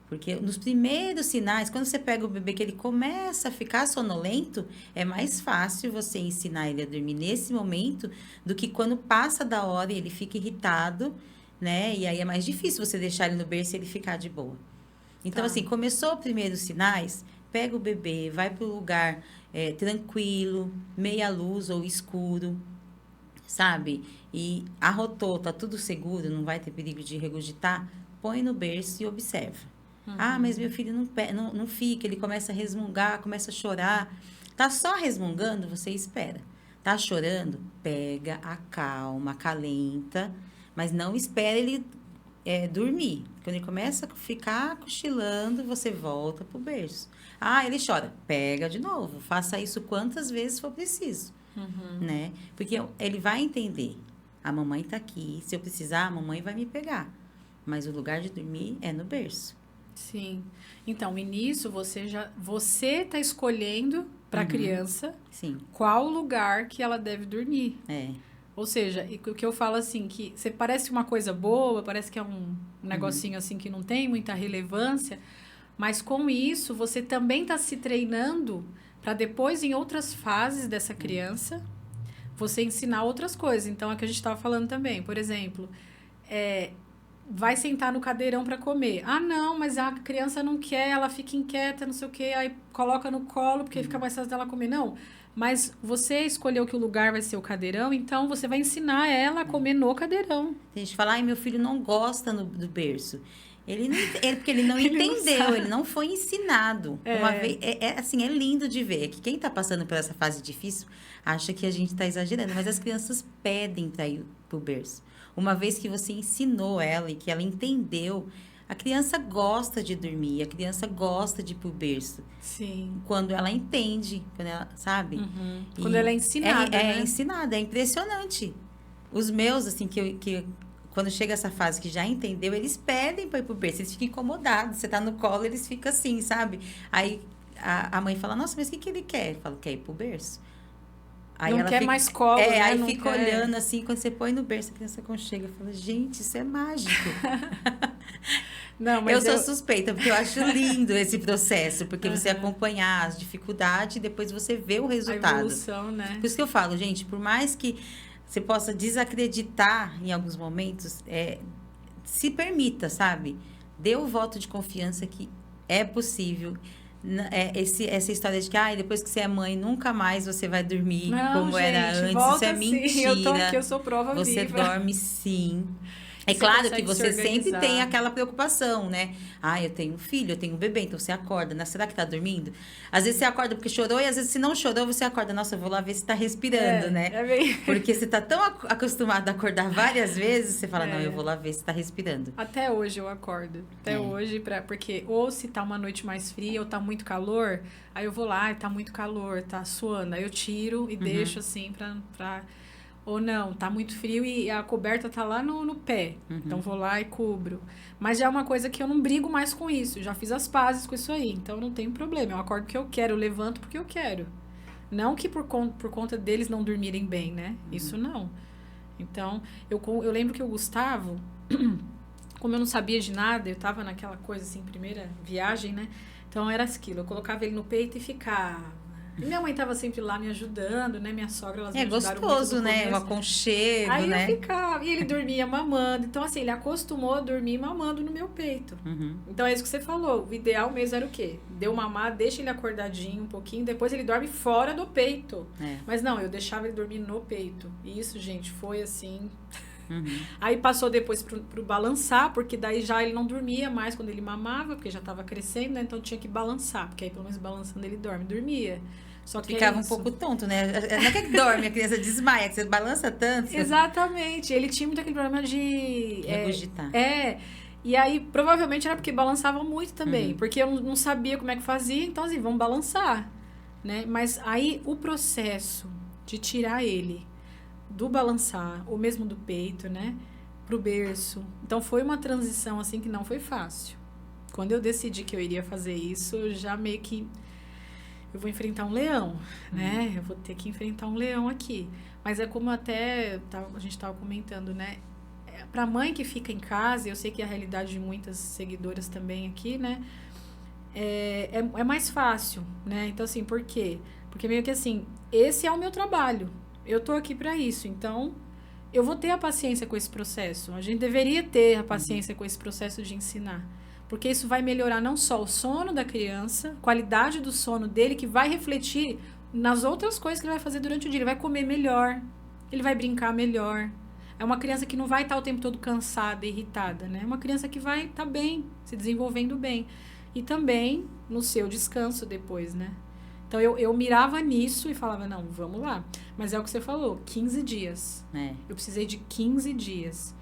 Porque nos primeiros sinais, quando você pega o bebê que ele começa a ficar sonolento, é mais fácil você ensinar ele a dormir nesse momento do que quando passa da hora e ele fica irritado, né? E aí é mais difícil você deixar ele no berço e ele ficar de boa. Então, assim, começou os primeiros sinais, pega o bebê, vai para o lugar tranquilo, meia luz ou escuro, sabe? E arrotou, tá tudo seguro, não vai ter perigo de regurgitar, põe no berço e observa. Mas meu filho não fica, ele começa a resmungar, começa a chorar. Tá só resmungando, você espera. Tá chorando? Pega, acalma, acalenta, mas não espera ele dormir. Quando ele começa a ficar cochilando, você volta pro berço. Ele chora. Pega de novo. Faça isso quantas vezes for preciso, né? Porque ele vai entender. A mamãe tá aqui. Se eu precisar, a mamãe vai me pegar. Mas o lugar de dormir é no berço. Sim. Então, e nisso você tá escolhendo para a criança qual lugar que ela deve dormir. Ou seja, o que eu falo assim, que você parece uma coisa boa, parece que é um negocinho assim que não tem muita relevância, mas com isso você também está se treinando para depois, em outras fases dessa criança, você ensinar outras coisas. Então, é o que a gente estava falando também. Por exemplo, vai sentar no cadeirão para comer. Não, mas a criança não quer, ela fica inquieta, não sei o quê, aí coloca no colo porque fica mais fácil dela comer. Não, mas você escolheu que o lugar vai ser o cadeirão, então você vai ensinar ela a comer no cadeirão. Tem gente que fala, meu filho não gosta do berço. Porque ele não entendeu, ele não foi ensinado. Uma vez, assim, é lindo de ver. Que quem está passando por essa fase difícil acha que a gente está exagerando, mas as crianças pedem para ir pro berço. Uma vez que você ensinou ela e que ela entendeu, a criança gosta de dormir, a criança gosta de ir pro berço. Sim. Quando ela entende, quando ela, sabe? Quando ela é ensinada, né? É ensinada, é impressionante. Os meus, assim, que quando chega essa fase que já entendeu, eles pedem para ir pro berço, eles ficam incomodados. Você tá no colo, eles ficam assim, sabe? Aí a mãe fala, nossa, mas o que ele quer? Ele fala, quer ir pro berço. Aí não ela quer fica, mais colo, né? Aí não fica quer... olhando assim, quando você põe no berço, a criança aconchega. Fala, gente, isso é mágico. Não, mas eu sou suspeita, porque eu acho lindo esse processo, porque você acompanhar as dificuldades e depois você vê o resultado. A evolução, né? Por isso que eu falo, gente, por mais que você possa desacreditar em alguns momentos, se permita, sabe? Dê o voto de confiança que é possível. Essa história de que depois que você é mãe, nunca mais você vai dormir como era antes. Isso é mentira. Sim, eu tô aqui, eu sou prova viva. Você dorme sim. É claro que você sempre tem aquela preocupação, né? Eu tenho um filho, eu tenho um bebê, então você acorda, né? Será que tá dormindo? Às vezes você acorda porque chorou, e às vezes se não chorou, você acorda, nossa, eu vou lá ver se tá respirando, né? Porque você tá tão acostumado a acordar várias vezes, você fala, não, eu vou lá ver se tá respirando. Até hoje eu acordo. Até hoje, porque ou se tá uma noite mais fria ou tá muito calor, aí eu vou lá e tá muito calor, tá suando. Aí eu tiro e deixo assim pra... Ou não, tá muito frio e a coberta tá lá no pé. Então, vou lá e cubro. Mas já é uma coisa que eu não brigo mais com isso. Já fiz as pazes com isso aí. Então, não tem problema. Eu acordo porque eu quero. Eu levanto porque eu quero. Não que por conta deles não dormirem bem, né? Isso não. Então, eu lembro que o Gustavo, como eu não sabia de nada, eu tava naquela coisa assim, primeira viagem, né? Então, era aquilo. Eu colocava ele no peito e ficava. E minha mãe tava sempre lá me ajudando, né? Minha sogra, elas me ajudaram gostoso, muito no né? começo. Um aconchego, Aí né? eu ficava, e ele dormia mamando. Então, assim, ele acostumou a dormir mamando no meu peito. Então, é isso que você falou. O ideal mesmo era o quê? Deu mamar, deixa ele acordadinho um pouquinho, depois ele dorme fora do peito. Mas não, eu deixava ele dormir no peito. E isso, gente, foi assim... Aí passou depois pro balançar, porque daí já ele não dormia mais quando ele mamava, porque já tava crescendo, né? Então tinha que balançar, porque aí pelo menos balançando ele dormia. Só que ficava um pouco tonto, né? Não é que dorme, a criança desmaia, que você balança tanto. Exatamente. Ele tinha muito aquele problema de... regurgitar. E aí provavelmente era porque balançava muito também, porque eu não sabia como é que fazia, então assim, vamos balançar, né? Mas aí o processo de tirar ele do balançar, ou mesmo do peito, né, pro berço. Então foi uma transição assim que não foi fácil. Quando eu decidi que eu iria fazer isso, já meio que eu vou enfrentar um leão, né? Eu vou ter que enfrentar um leão aqui. Mas é como até a gente estava comentando, né? Para mãe que fica em casa, eu sei que é a realidade de muitas seguidoras também aqui, né? É mais fácil, né? Então assim, por quê? Porque meio que assim, esse é o meu trabalho. Eu tô aqui para isso, então eu vou ter a paciência com esse processo. A gente deveria ter a paciência com esse processo de ensinar. Porque isso vai melhorar não só o sono da criança, qualidade do sono dele, que vai refletir nas outras coisas que ele vai fazer durante o dia. Ele vai comer melhor, ele vai brincar melhor. É uma criança que não vai estar o tempo todo cansada, irritada, né? É uma criança que vai estar bem, se desenvolvendo bem. E também no seu descanso depois, né? Então, eu mirava nisso e falava, não, vamos lá. Mas é o que você falou, 15 dias. Eu precisei de 15 dias.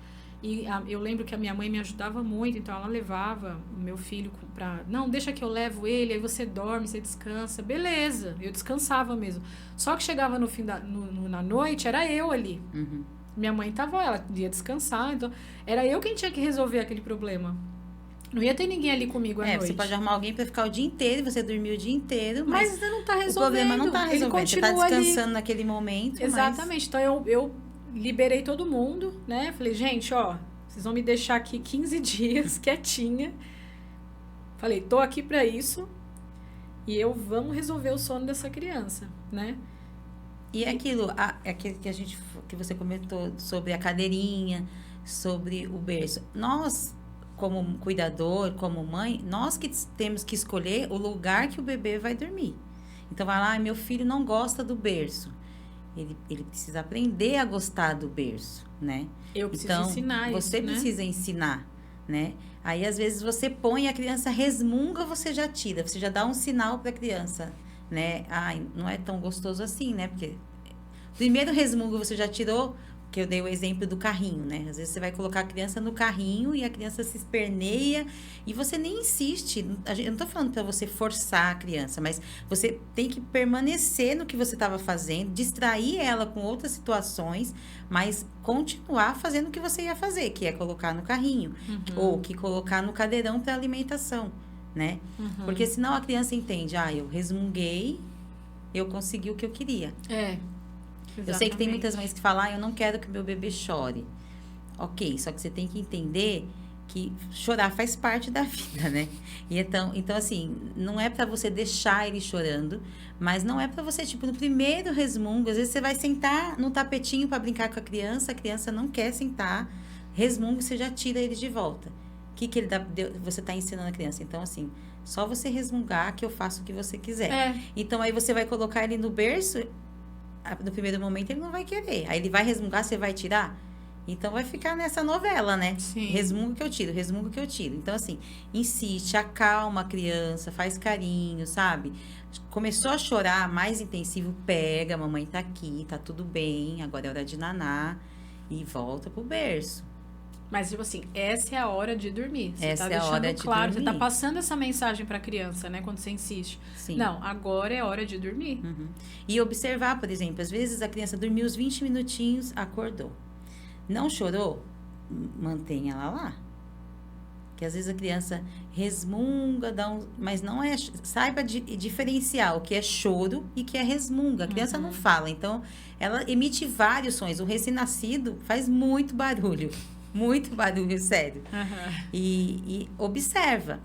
E eu lembro que a minha mãe me ajudava muito, então ela levava o meu filho pra... Não, deixa que eu levo ele, aí você dorme, você descansa. Beleza, eu descansava mesmo. Só que chegava no fim na noite, era eu ali. Minha mãe ela ia descansar, então era eu quem tinha que resolver aquele problema. Não ia ter ninguém ali comigo à noite. Você pode arrumar alguém para ficar o dia inteiro, você dormir o dia inteiro, mas você não tá resolvendo. O problema não tá resolvendo. Você tá descansando ali naquele momento. Exatamente. Então eu liberei todo mundo, né? Falei, gente, ó, vocês vão me deixar aqui 15 dias quietinha. Falei, tô aqui para isso e vamos resolver o sono dessa criança, né? E aquilo que você comentou sobre a cadeirinha, sobre o berço. Nós, como cuidador, como mãe, nós que temos que escolher o lugar que o bebê vai dormir. Então, vai lá, meu filho não gosta do berço. Ele precisa aprender a gostar do berço, né? Eu preciso ensinar isso, você precisa ensinar, né? Aí, às vezes, você põe, a criança resmunga, você já tira. Você já dá um sinal para a criança, né? Ai, não é tão gostoso assim, né? Porque primeiro resmungo você já tirou, que eu dei o exemplo do carrinho, né? Às vezes você vai colocar a criança no carrinho e a criança se esperneia e você nem insiste. Eu não tô falando para você forçar a criança, mas você tem que permanecer no que você estava fazendo, distrair ela com outras situações, mas continuar fazendo o que você ia fazer, que é colocar no carrinho, ou que colocar no cadeirão para alimentação, né? Porque senão a criança entende, eu resmunguei, eu consegui o que eu queria. Exatamente. Eu sei que tem muitas mães que falam, eu não quero que meu bebê chore. Ok, só que você tem que entender que chorar faz parte da vida, né? E então assim, não é para você deixar ele chorando, mas não é para você, tipo, no primeiro resmungo, às vezes você vai sentar no tapetinho para brincar com a criança não quer sentar, resmungo, você já tira ele de volta. O que ele você tá ensinando a criança? Então, assim, só você resmungar que eu faço o que você quiser. Então, aí você vai colocar ele no berço, no primeiro momento ele não vai querer. Aí ele vai resmungar, você vai tirar? Então vai ficar nessa novela, né? Sim. Resmungo que eu tiro. Então, assim, insiste, acalma a criança, faz carinho, sabe? Começou a chorar mais intensivo, pega, a mamãe tá aqui, tá tudo bem, agora é hora de naná e volta pro berço. Mas, tipo assim, essa é a hora de dormir. Você essa tá é a hora de claro, dormir. Você tá passando essa mensagem pra criança, né? Quando você insiste. Sim. Não, agora é hora de dormir. E observar, por exemplo, às vezes a criança dormiu os 20 minutinhos, acordou. Não chorou? Mantenha ela lá. Que às vezes a criança resmunga, mas não é... Saiba diferenciar o que é choro e o que é resmunga. A criança não fala, então ela emite vários sons. O recém-nascido faz muito barulho, sério. E observa.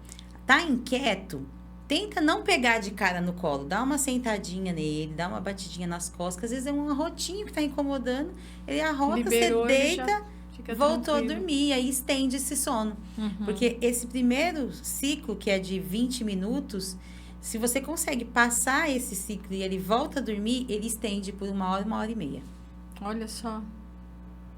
Tá inquieto? tenta não pegar de cara no colo. Dá uma sentadinha nele, dá uma batidinha nas costas. Às vezes é um arrotinho que tá incomodando. Ele arrota, Liberou, você ele já deita, fica voltou tranquilo. a dormir. Aí estende esse sono. Porque esse primeiro ciclo, que é de 20 minutos, se você consegue passar esse ciclo e ele volta a dormir, ele estende por 1 hora e meia. Olha só.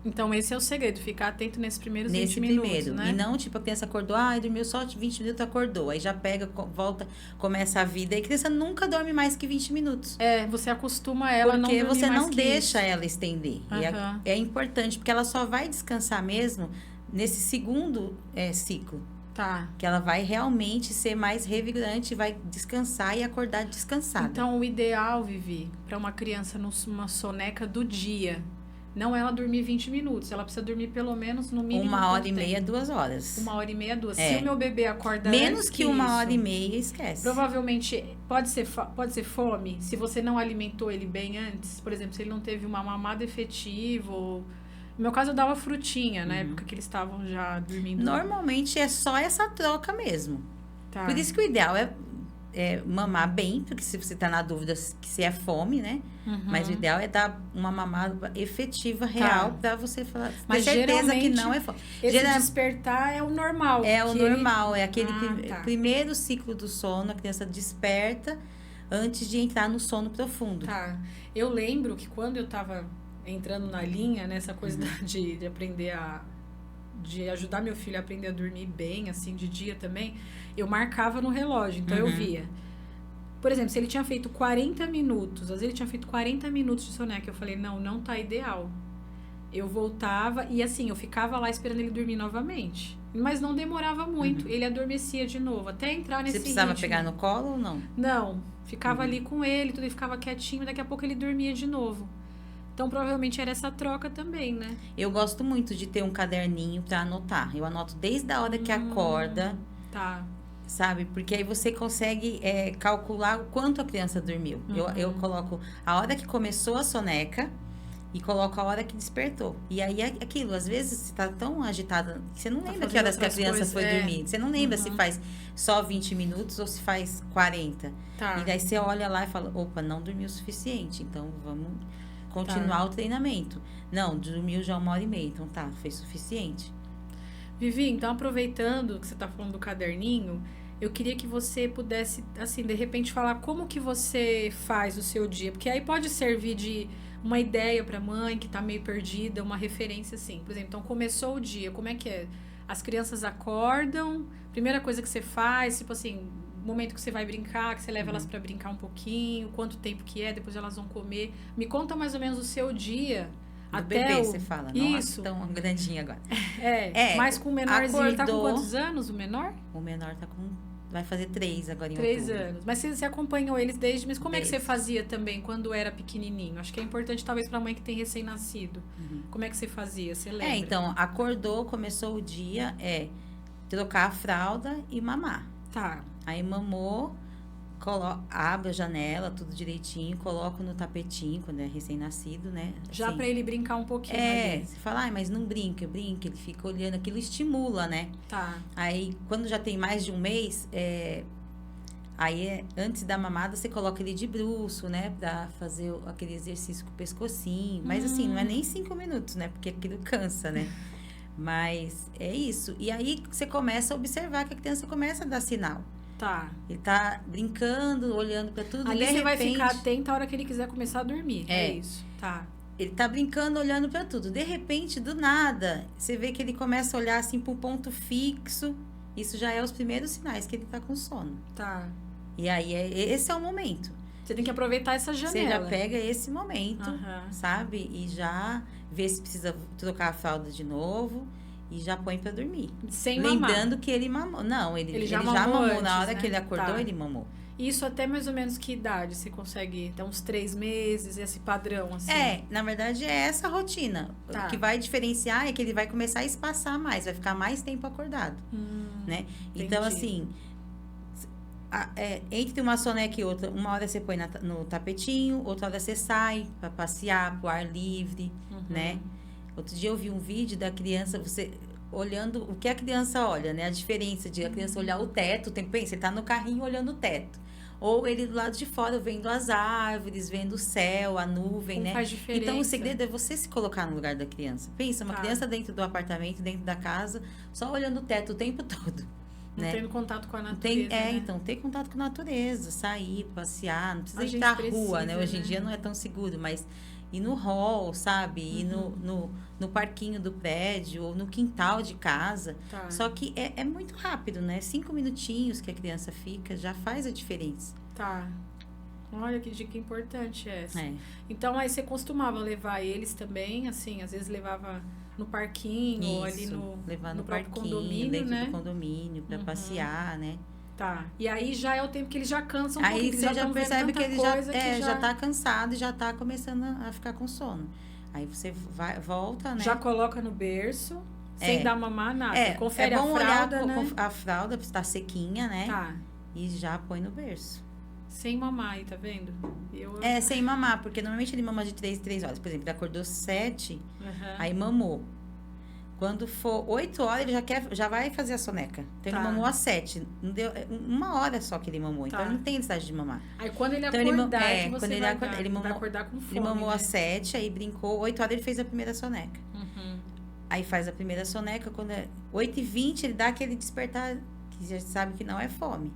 Então, esse é o segredo, ficar atento nesses primeiros 20 Nesse minutos, primeiro. né? E não, tipo, a criança acordou, dormiu só 20 minutos, acordou. Aí já pega, volta, começa a vida. E a criança nunca dorme mais que 20 minutos. Você acostuma ela a não Porque dormir você mais não que deixa isso. ela estender. E Aham. é importante, porque ela só vai descansar mesmo nesse segundo ciclo. Tá. Que ela vai realmente ser mais revigorante, vai descansar e acordar descansada. Então, o ideal, Vivi, para uma criança numa soneca do dia, não ela dormir 20 minutos. Ela precisa dormir pelo menos, no mínimo, 1 hora e meia, tempo? 2 horas. 1 hora e meia, 2. É. Se o meu bebê acorda Menos antes que isso, 1 hora e meia, esquece. provavelmente pode ser fome. Se você não alimentou ele bem antes, por exemplo, se ele não teve uma mamada efetiva, ou... No meu caso, eu dava frutinha, na época que eles estavam já dormindo. Normalmente é só essa troca mesmo. Tá. Por isso que o ideal é mamar bem, porque se você tá na dúvida se é fome, né? Mas o ideal é dar uma mamada efetiva, real, pra você falar, Mas ter certeza que geralmente, não é fome. Esse despertar é o normal. É o que normal, é aquele tá. primeiro ciclo do sono, a criança desperta antes de entrar no sono profundo. Tá. Eu lembro que quando eu tava entrando na linha, nessa coisa de aprender de ajudar meu filho a aprender a dormir bem, assim, de dia também, eu marcava no relógio. Então, eu via. Por exemplo, se ele tinha feito 40 minutos, às vezes ele tinha feito 40 minutos de soneca, eu falei, não tá ideal. Eu voltava e, assim, eu ficava lá esperando ele dormir novamente. Mas não demorava muito. Ele adormecia de novo, até entrar nesse Você precisava ritmo. pegar no colo ou não? Não. Ficava ali com ele, tudo, ele ficava quietinho, daqui a pouco ele dormia de novo. Então, provavelmente era essa troca também, né? Eu gosto muito de ter um caderninho pra anotar. Eu anoto desde a hora que acorda, Tá. sabe? Porque aí você consegue calcular o quanto a criança dormiu. Eu coloco a hora que começou a soneca e coloco a hora que despertou. E aí é aquilo, às vezes você tá tão agitada que você não lembra que horas que a criança foi dormir. Você não lembra se faz só 20 minutos ou se faz 40. Tá. E daí você olha lá e fala, opa, não dormiu o suficiente, então vamos continuar o treinamento. Não, dormiu já 1 hora e meia, então tá, foi suficiente. Vivi, então aproveitando que você tá falando do caderninho, eu queria que você pudesse, assim, de repente falar como que você faz o seu dia, porque aí pode servir de uma ideia pra mãe que tá meio perdida, uma referência assim. Por exemplo, então começou o dia, como é que é? As crianças acordam, primeira coisa que você faz, tipo assim, momento que você vai brincar, que você leva elas pra brincar um pouquinho, quanto tempo que é, depois elas vão comer. Me conta mais ou menos o seu dia. Do até bebê, você fala. Isso. Nossa, tão grandinho agora. Mas com o menorzinho, ele tá com acordou. quantos anos, o menor? O menor vai fazer 3 agora em 3 outubro. anos. Mas você acompanhou eles desde... Mas como é que você Desde. fazia também quando era pequenininho? Acho que é importante talvez pra mãe que tem recém-nascido. Como é que você fazia? Você lembra? Então, acordou, começou o dia, trocar a fralda e mamar. Tá. Aí mamou, abre a janela, tudo direitinho, coloco no tapetinho, quando é recém-nascido, né? Já Assim. pra ele brincar um pouquinho ali. Você fala, mas não brinca, ele fica olhando, aquilo estimula, né? Tá. Aí, quando já tem mais de um mês, antes da mamada, você coloca ele de bruço, né? Pra fazer aquele exercício com o pescocinho. Mas assim, não é nem 5 minutos, né? Porque aquilo cansa, né? Mas é isso. E aí, você começa a observar que a criança começa a dar sinal. Tá. Ele tá brincando, olhando pra tudo. Ali de você vai repente, ficar atenta a hora que ele quiser começar a dormir. É isso. Tá. Ele tá brincando, olhando pra tudo. De repente, do nada, você vê que ele começa a olhar assim pro ponto fixo. Isso já é os primeiros sinais que ele tá com sono. Tá. E aí, esse é o momento. Você tem que aproveitar essa janela. Você já pega esse momento, Aham. sabe? E já vê se precisa trocar a fralda de novo. E já põe pra dormir. Sem mamar. Lembrando que ele mamou. Não, ele já mamou mamou. antes, Na hora né? que ele acordou, Tá. ele mamou. Isso até mais ou menos que idade você consegue? Até uns 3 meses, esse padrão, assim? Na verdade, é essa rotina. Tá. O que vai diferenciar é que ele vai começar a espaçar mais, vai ficar mais tempo acordado, né? Então, entendi. assim, entre uma soneca e outra, uma hora você põe no tapetinho, outra hora você sai para passear, pro ar livre, né? Outro dia eu vi um vídeo da criança, olhando o que a criança olha, né? A diferença de a criança olhar o teto, pensa, ele tá no carrinho olhando o teto. Ou ele do lado de fora vendo as árvores, vendo o céu, a nuvem, Como né? faz diferença. Então, o segredo é você se colocar no lugar da criança. Pensa, uma criança dentro do apartamento, dentro da casa, só olhando o teto o tempo todo. Não né? tendo contato com a natureza, né? Então, ter contato com a natureza, sair, passear, não precisa A ir gente pra precisa, rua, né? Hoje em né? dia não é tão seguro, mas ir no hall, sabe? Ir no parquinho do prédio ou no quintal de casa. Tá. Só que é muito rápido, né? 5 minutinhos que a criança fica já faz a diferença. Tá. Olha que dica importante essa. É. Então, aí você costumava levar eles também, assim, às vezes levava no parquinho ou ali levar no próprio parquinho, condomínio, dentro né? do condomínio, para passear, né? Tá. E aí já é o tempo que eles já cansam um Aí pouquinho, você já estão percebe vendo que tanta ele coisa já tá cansado e já tá começando a ficar com sono. Aí você volta, né? já coloca no berço, sem dar mamar nada. Confere bom a fralda, olhar né? a fralda, está sequinha, né? Tá. E já põe no berço. Sem mamar aí, tá vendo? Sem mamar, porque normalmente ele mama de 3 em 3 horas. Por exemplo, ele acordou 7, aí mamou. Quando for 8 horas, ele já vai fazer a soneca. Então, ele mamou às 7. Não deu, 1 hora só que ele mamou. Então, ele não tem necessidade de mamar. Aí, quando ele então, acordar, é que você quando ele vai acordar, dar. ele mamou, vai acordar com fome, ele mamou né? às 7, aí brincou. 8 horas, ele fez a primeira soneca. Aí, faz a primeira soneca. Quando é 8h20, ele dá aquele despertar, que já sabe que não é fome.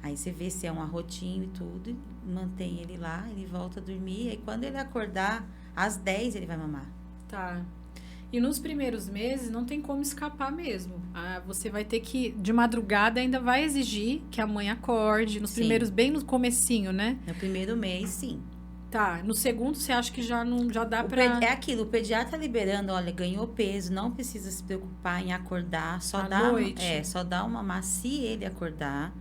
Aí, você vê se é um arrotinho e tudo. Mantém ele lá, ele volta a dormir. Aí, quando ele acordar, às 10, ele vai mamar. Tá. E nos primeiros meses não tem como escapar mesmo. Você vai ter que, de madrugada, ainda vai exigir que a mãe acorde. Nos primeiros, bem no comecinho, né? No primeiro mês, sim. Tá. No segundo, você acha que já dá pra... É aquilo, o pediatra liberando, olha, ganhou peso, não precisa se preocupar em acordar. Só dá uma mamar se ele acordar.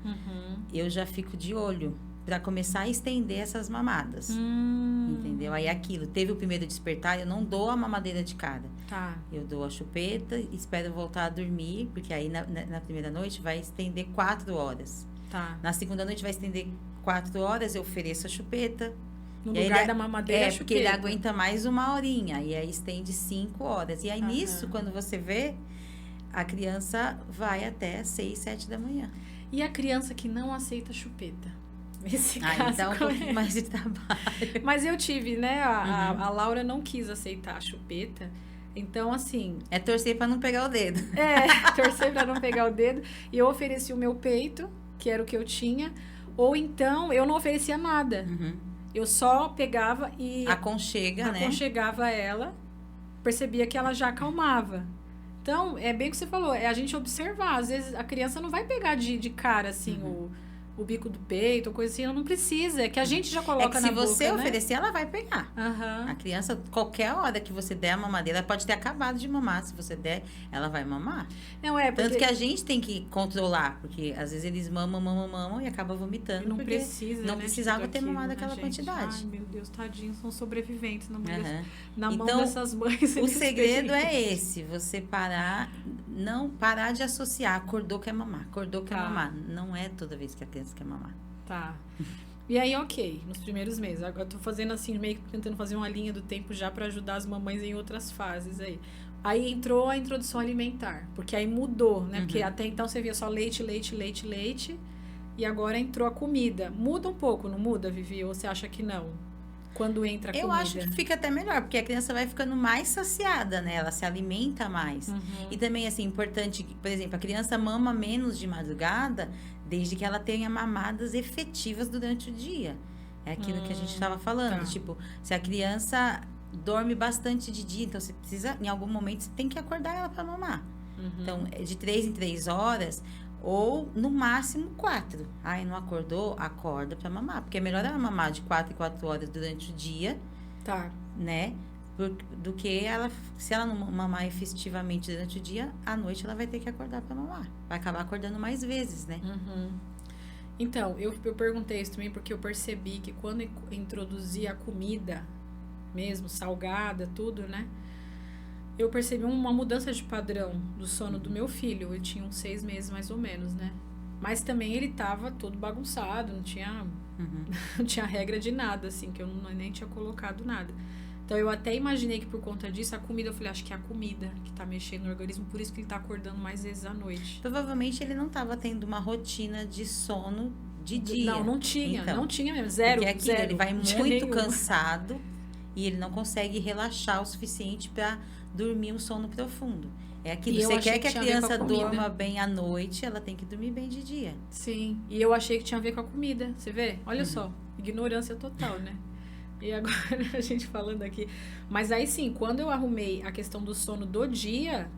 Eu já fico de olho para começar a estender essas mamadas. Entendeu? Aí aquilo, teve o primeiro despertar, eu não dou a mamadeira de cara. Tá. Eu dou a chupeta, espero voltar a dormir, porque aí na primeira noite vai estender 4 horas. Tá. Na segunda noite vai estender 4 horas, eu ofereço a chupeta. No lugar da mamadeira, porque ele aguenta mais 1 horinha, e aí estende 5 horas. E aí nisso, quando você vê, a criança vai até 6, 7 da manhã. E a criança que não aceita chupeta? Nesse caso, dá um pouquinho mais de trabalho. Mas eu tive, né? A Laura não quis aceitar a chupeta. Então, assim... É torcer para não pegar o dedo. Torcer para não pegar o dedo. E eu ofereci o meu peito, que era o que eu tinha. Ou então, eu não oferecia nada. Eu só pegava e... Aconchegava ela. Percebia que ela já acalmava. Então, é bem o que você falou. É a gente observar. Às vezes, a criança não vai pegar de cara, assim, o bico do peito, ou coisa assim, ela não precisa. É que a gente já coloca na boca, se você oferecer, ela vai pegar. Uhum. A criança, qualquer hora que você der a mamadeira, ela pode ter acabado de mamar. Se você der, ela vai mamar. Não é, porque... Tanto que a gente tem que controlar, porque às vezes eles mamam e acabam vomitando. Não precisa, não né, precisava ter aquilo, mamado aquela quantidade. Ai, meu Deus, tadinhos, são sobreviventes na mão, Então, dessas mães. O segredo é esse, você não parar de associar, acordou quer mamar, mamar. Não é toda vez que a criança quer mamar. Tá. E aí, ok, nos primeiros meses. Agora eu tô fazendo assim, meio que tentando fazer uma linha do tempo já para ajudar as mamães em outras fases aí. Aí entrou a introdução alimentar, porque aí mudou, né? Porque até então você via só leite, e agora entrou a comida. Muda um pouco, não muda, Vivi? Ou você acha que não? Quando entra a comida? Eu acho que fica até melhor, porque a criança vai ficando mais saciada, né? Ela se alimenta mais. E também, assim, importante, por exemplo, a criança mama menos de madrugada, desde que ela tenha mamadas efetivas durante o dia. É aquilo que a gente estava falando. Tá. Tipo, se a criança dorme bastante de dia, então você precisa, em algum momento, você tem que acordar ela para mamar. Então, de 3 em 3 horas, ou no máximo 4. Aí não acordou, acorda para mamar. Porque é melhor ela mamar de 4 em 4 horas durante o dia. Tá. Né? Do que se ela não mamar efetivamente durante o dia, à noite ela vai ter que acordar para mamar. Vai acabar acordando mais vezes, né? Então, eu perguntei isso também porque eu percebi que quando introduzia a comida mesmo, salgada, tudo, né? Eu percebi uma mudança de padrão do sono do meu filho. Ele tinha uns 6 meses, mais ou menos, né? Mas também ele tava todo bagunçado, não tinha regra de nada, assim, que eu nem tinha colocado nada. Então, eu até imaginei que por conta disso, a comida, eu falei, acho que é a comida que tá mexendo no organismo, por isso que ele tá acordando mais vezes à noite. Provavelmente ele não estava tendo uma rotina de sono de dia. Não tinha, então, não tinha mesmo, zero, porque aquilo, zero. ele vai não tinha muito nenhuma. cansado e ele não consegue relaxar o suficiente para dormir um sono profundo. É aquilo, E eu você achei quer que a tinha a ver com a criança comida. durma bem à noite, ela tem que dormir bem de dia. Sim, e eu achei que tinha a ver com a comida, você vê? Olha só, ignorância total, né? E agora a gente falando aqui. Mas aí sim, quando eu arrumei a questão do sono do dia,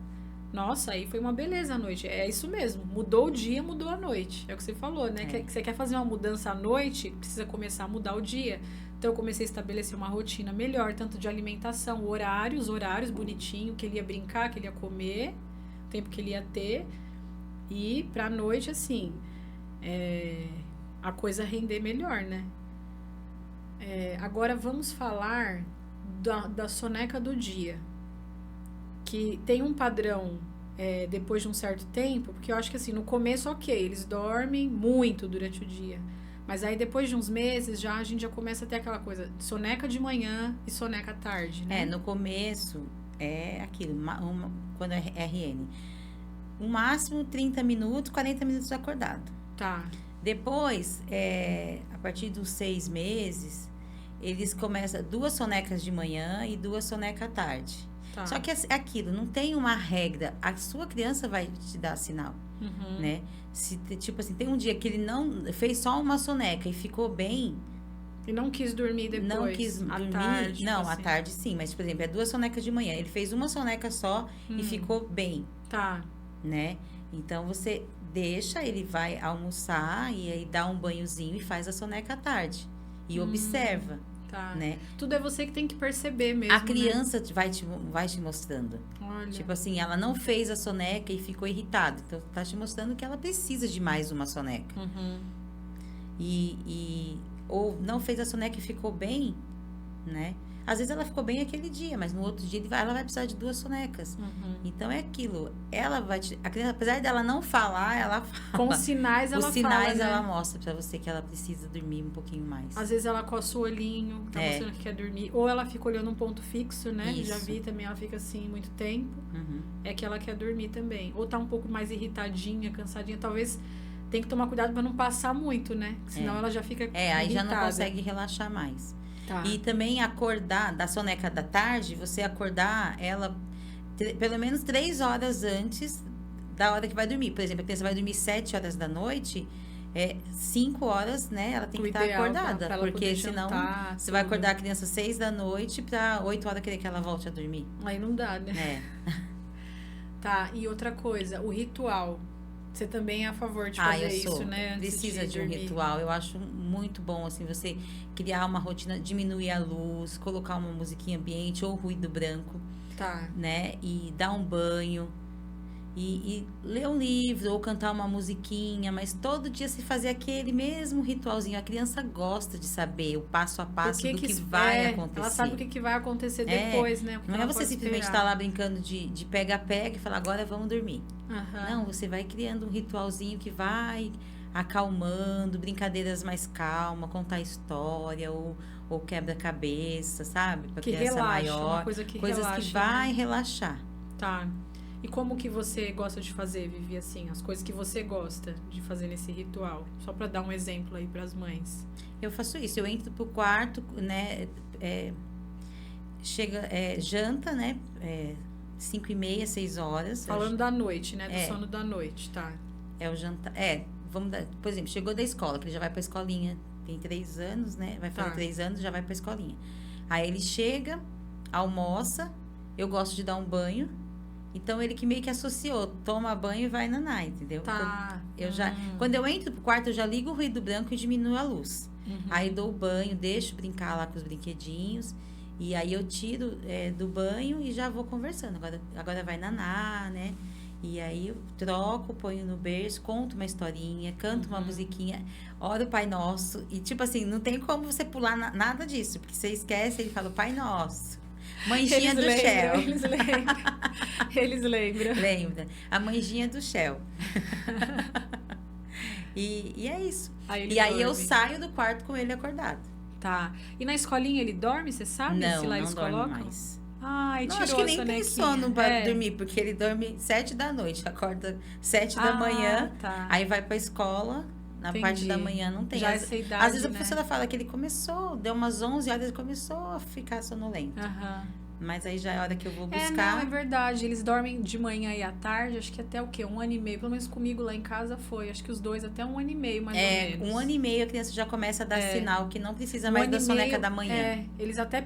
nossa, aí foi uma beleza à noite. É isso mesmo, mudou o dia, mudou a noite. É o que você falou, né? Que você quer fazer uma mudança à noite, precisa começar a mudar o dia. Então eu comecei a estabelecer uma rotina melhor, tanto de alimentação, os horários bonitinho, que ele ia brincar, que ele ia comer, o tempo que ele ia ter. E pra noite, assim, a coisa render melhor, né? Agora vamos falar da soneca do dia. Que tem um padrão depois de um certo tempo, porque eu acho que assim, no começo, ok, eles dormem muito durante o dia. Mas aí depois de uns meses, a gente já começa a ter aquela coisa, soneca de manhã e soneca à tarde, né? No começo é aquilo, quando é RN. O máximo 30 minutos, 40 minutos acordado. Tá. Depois, a partir dos 6 meses, eles começam 2 sonecas de manhã e 2 sonecas à tarde. Tá. Só que é aquilo, não tem uma regra. A sua criança vai te dar sinal, né? Se, tipo assim, tem um dia que ele não fez só uma soneca e ficou bem... E não quis dormir depois? Não quis dormir. Tarde, não, assim. à tarde sim. Mas, por exemplo, é 2 sonecas de manhã. Ele fez uma soneca só e ficou bem, Tá. né? Então, você deixa, ele vai almoçar e aí dá um banhozinho e faz a soneca à tarde. E observa, Tá. né? Tudo é você que tem que perceber mesmo, A criança vai te mostrando. né? Olha. Tipo assim, ela não fez a soneca e ficou irritada. Então, tá te mostrando que ela precisa de mais uma soneca. Ou não fez a soneca e ficou bem, né? Às vezes ela ficou bem aquele dia, mas no outro dia ela vai precisar de 2 sonecas. Então é aquilo. Ela vai a criança, apesar dela não falar, ela fala. Com sinais ela Os sinais fala, né? ela mostra pra você que ela precisa dormir um pouquinho mais. Às vezes ela coça o olhinho, tá mostrando que quer dormir. Ou ela fica olhando um ponto fixo, né? Isso. Já vi também, ela fica assim muito tempo. É que ela quer dormir também. Ou tá um pouco mais irritadinha, cansadinha. Talvez tem que tomar cuidado pra não passar muito, né? Senão ela já fica aí já não irritada. consegue relaxar mais. Tá. E também acordar, da soneca da tarde, você acordar ela pelo menos 3 horas antes da hora que vai dormir. Por exemplo, a criança vai dormir 7 horas da noite, 5 horas, né? Ela tem que estar acordada. pra ela Porque poder senão jantar, você vai tudo. acordar a criança 6 da noite pra 8 horas querer que ela volte a dormir. Aí não dá, né? Tá, e outra coisa, o ritual. Você também é a favor de fazer isso, né? Antes Precisa de um dormir. ritual. Eu acho muito bom, assim, você criar uma rotina, diminuir a luz, colocar uma musiquinha ambiente ou ruído branco, Tá. né? E dar um banho. E ler um livro ou cantar uma musiquinha, mas todo dia se fazer aquele mesmo ritualzinho. A criança gosta de saber o passo a passo do que vai acontecer. Ela sabe o que vai acontecer depois, né? O que Não é ela você pode simplesmente esperar. estar lá brincando de pega-pega e falar, agora vamos dormir. Aham. Não, você vai criando um ritualzinho que vai acalmando, brincadeiras mais calmas, contar história ou quebra-cabeça, sabe? Pra Que criança relaxa, maior. uma coisa que coisas relaxa, que vai né? relaxar. Tá. E como que você gosta de fazer, Vivi, assim? As coisas que você gosta de fazer nesse ritual? Só pra dar um exemplo aí pras mães. Eu faço isso, eu entro pro quarto, né? Janta, né? 5h30, 6 horas. Falando da noite, né? Do sono da noite, tá. É o jantar. Vamos dar, por exemplo, chegou da escola, que ele já vai pra escolinha. Tem 3 anos, né? Vai fazer 3 anos, já vai pra escolinha. Aí ele chega, almoça, eu gosto de dar um banho. Então ele que meio que associou, toma banho e vai nanar, entendeu? Tá. Quando eu entro pro quarto, eu já ligo o ruído branco e diminuo a luz. Aí dou o banho, deixo brincar lá com os brinquedinhos. E aí eu tiro do banho e já vou conversando. Agora vai nanar, né? E aí eu troco, ponho no berço, conto uma historinha, canto uma musiquinha, oro o Pai Nosso. E tipo assim, não tem como você pular nada disso, porque você esquece, ele fala, Pai Nosso. Manjinha do Shell. Eles lembram. Lembra? A manjinha do Shell. E é isso. Aí E aí eu saio do quarto com ele acordado. Tá. E na escolinha ele dorme, você sabe? Não, se lá não eles dorme colocam? mais. Ai, Não, tirou acho que a nem tem sonequinha. sono para dormir, porque ele dorme 7 da noite, acorda 7 da manhã, tá. aí vai pra escola, na parte da manhã não tem. Já essa idade, às vezes a né? professora fala que ele começou, deu umas 11 horas, ele começou a ficar sonolento. Aham. Mas aí já é a hora que eu vou Não, é buscar. verdade. Eles dormem de manhã e à tarde, acho que até o quê? 1 ano e meio. Pelo menos comigo lá em casa foi. Acho que os dois até 1 ano e meio, mais ou menos. 1 ano e meio a criança já começa a dar sinal que não precisa mais da ano e soneca meio, da manhã. Eles até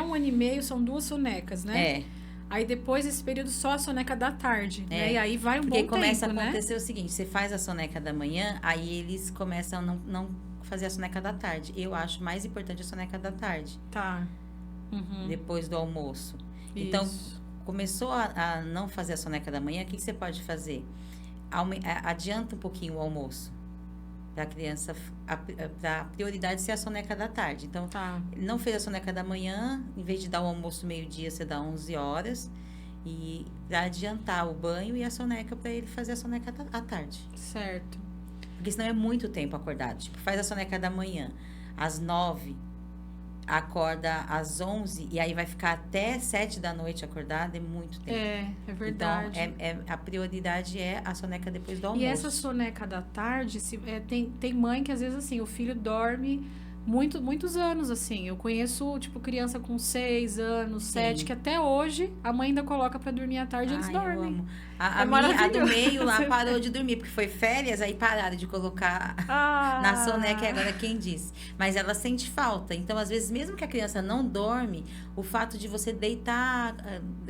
1 ano e meio são 2 sonecas, né? É. Aí depois desse período só a soneca da tarde, né? E aí vai um Porque bom começa tempo, a né? acontecer o seguinte, você faz a soneca da manhã, aí eles começam a não fazer a soneca da tarde. Eu acho mais importante a soneca da tarde, Tá. Uhum. depois do almoço. Isso. Então, começou a não fazer a soneca da manhã, o que você pode fazer? Adianta um pouquinho o almoço. Para a criança, a prioridade ser a soneca da tarde. Então, Tá. não fez a soneca da manhã, em vez de dar o almoço meio-dia, você dá 11 horas. E para adiantar o banho e a soneca, para ele fazer a soneca à tarde. Certo. Porque senão é muito tempo acordado. Tipo, faz a soneca da manhã, às 9, acorda às 11, e aí vai ficar até 7 da noite acordado, é muito tempo. É verdade. Então, a prioridade é a soneca depois do almoço. E essa soneca da tarde, tem mãe que às vezes assim, o filho dorme muitos anos, assim. Eu conheço, tipo, criança com 6 anos, 7, que até hoje a mãe ainda coloca pra dormir à tarde e eles dormem. Eu amo. É A do meio lá parou de dormir, porque foi férias, aí pararam de colocar na soneca, e agora quem disse. Mas ela sente falta. Então, às vezes, mesmo que a criança não dorme, o fato de você deitar,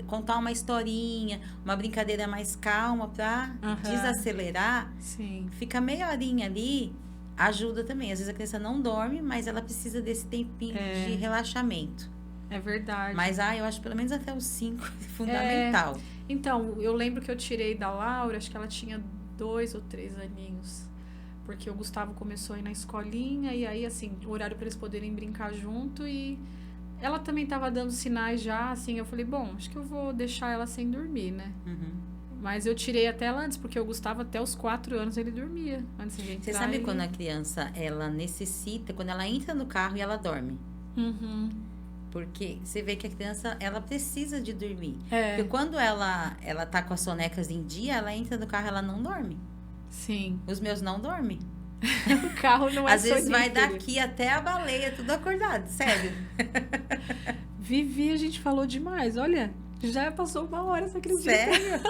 contar uma historinha, uma brincadeira mais calma pra desacelerar, Sim. fica meia horinha ali, ajuda também. Às vezes a criança não dorme, mas ela precisa desse tempinho de relaxamento. É verdade. Mas, eu acho pelo menos até os 5 é fundamental. Então, eu lembro que eu tirei da Laura, acho que ela tinha 2 ou 3 aninhos. Porque o Gustavo começou a ir na escolinha, e aí, assim, o horário para eles poderem brincar junto, e ela também tava dando sinais já, assim, eu falei, bom, acho que eu vou deixar ela sem dormir, né? Mas eu tirei até ela antes, porque o Gustavo até os 4 anos ele dormia, antes de entrar. Você sabe quando a criança, ela necessita, quando ela entra no carro e ela dorme? Porque você vê que a criança, ela precisa de dormir. Porque quando ela tá com as sonecas em dia, ela entra no carro, ela não dorme. Sim. Os meus não dormem. O carro não é Às vezes vai sonífero. daqui até a baleia, tudo acordado, sério. Vivi, a gente falou demais, olha, já passou 1 hora, você acredita? Sério?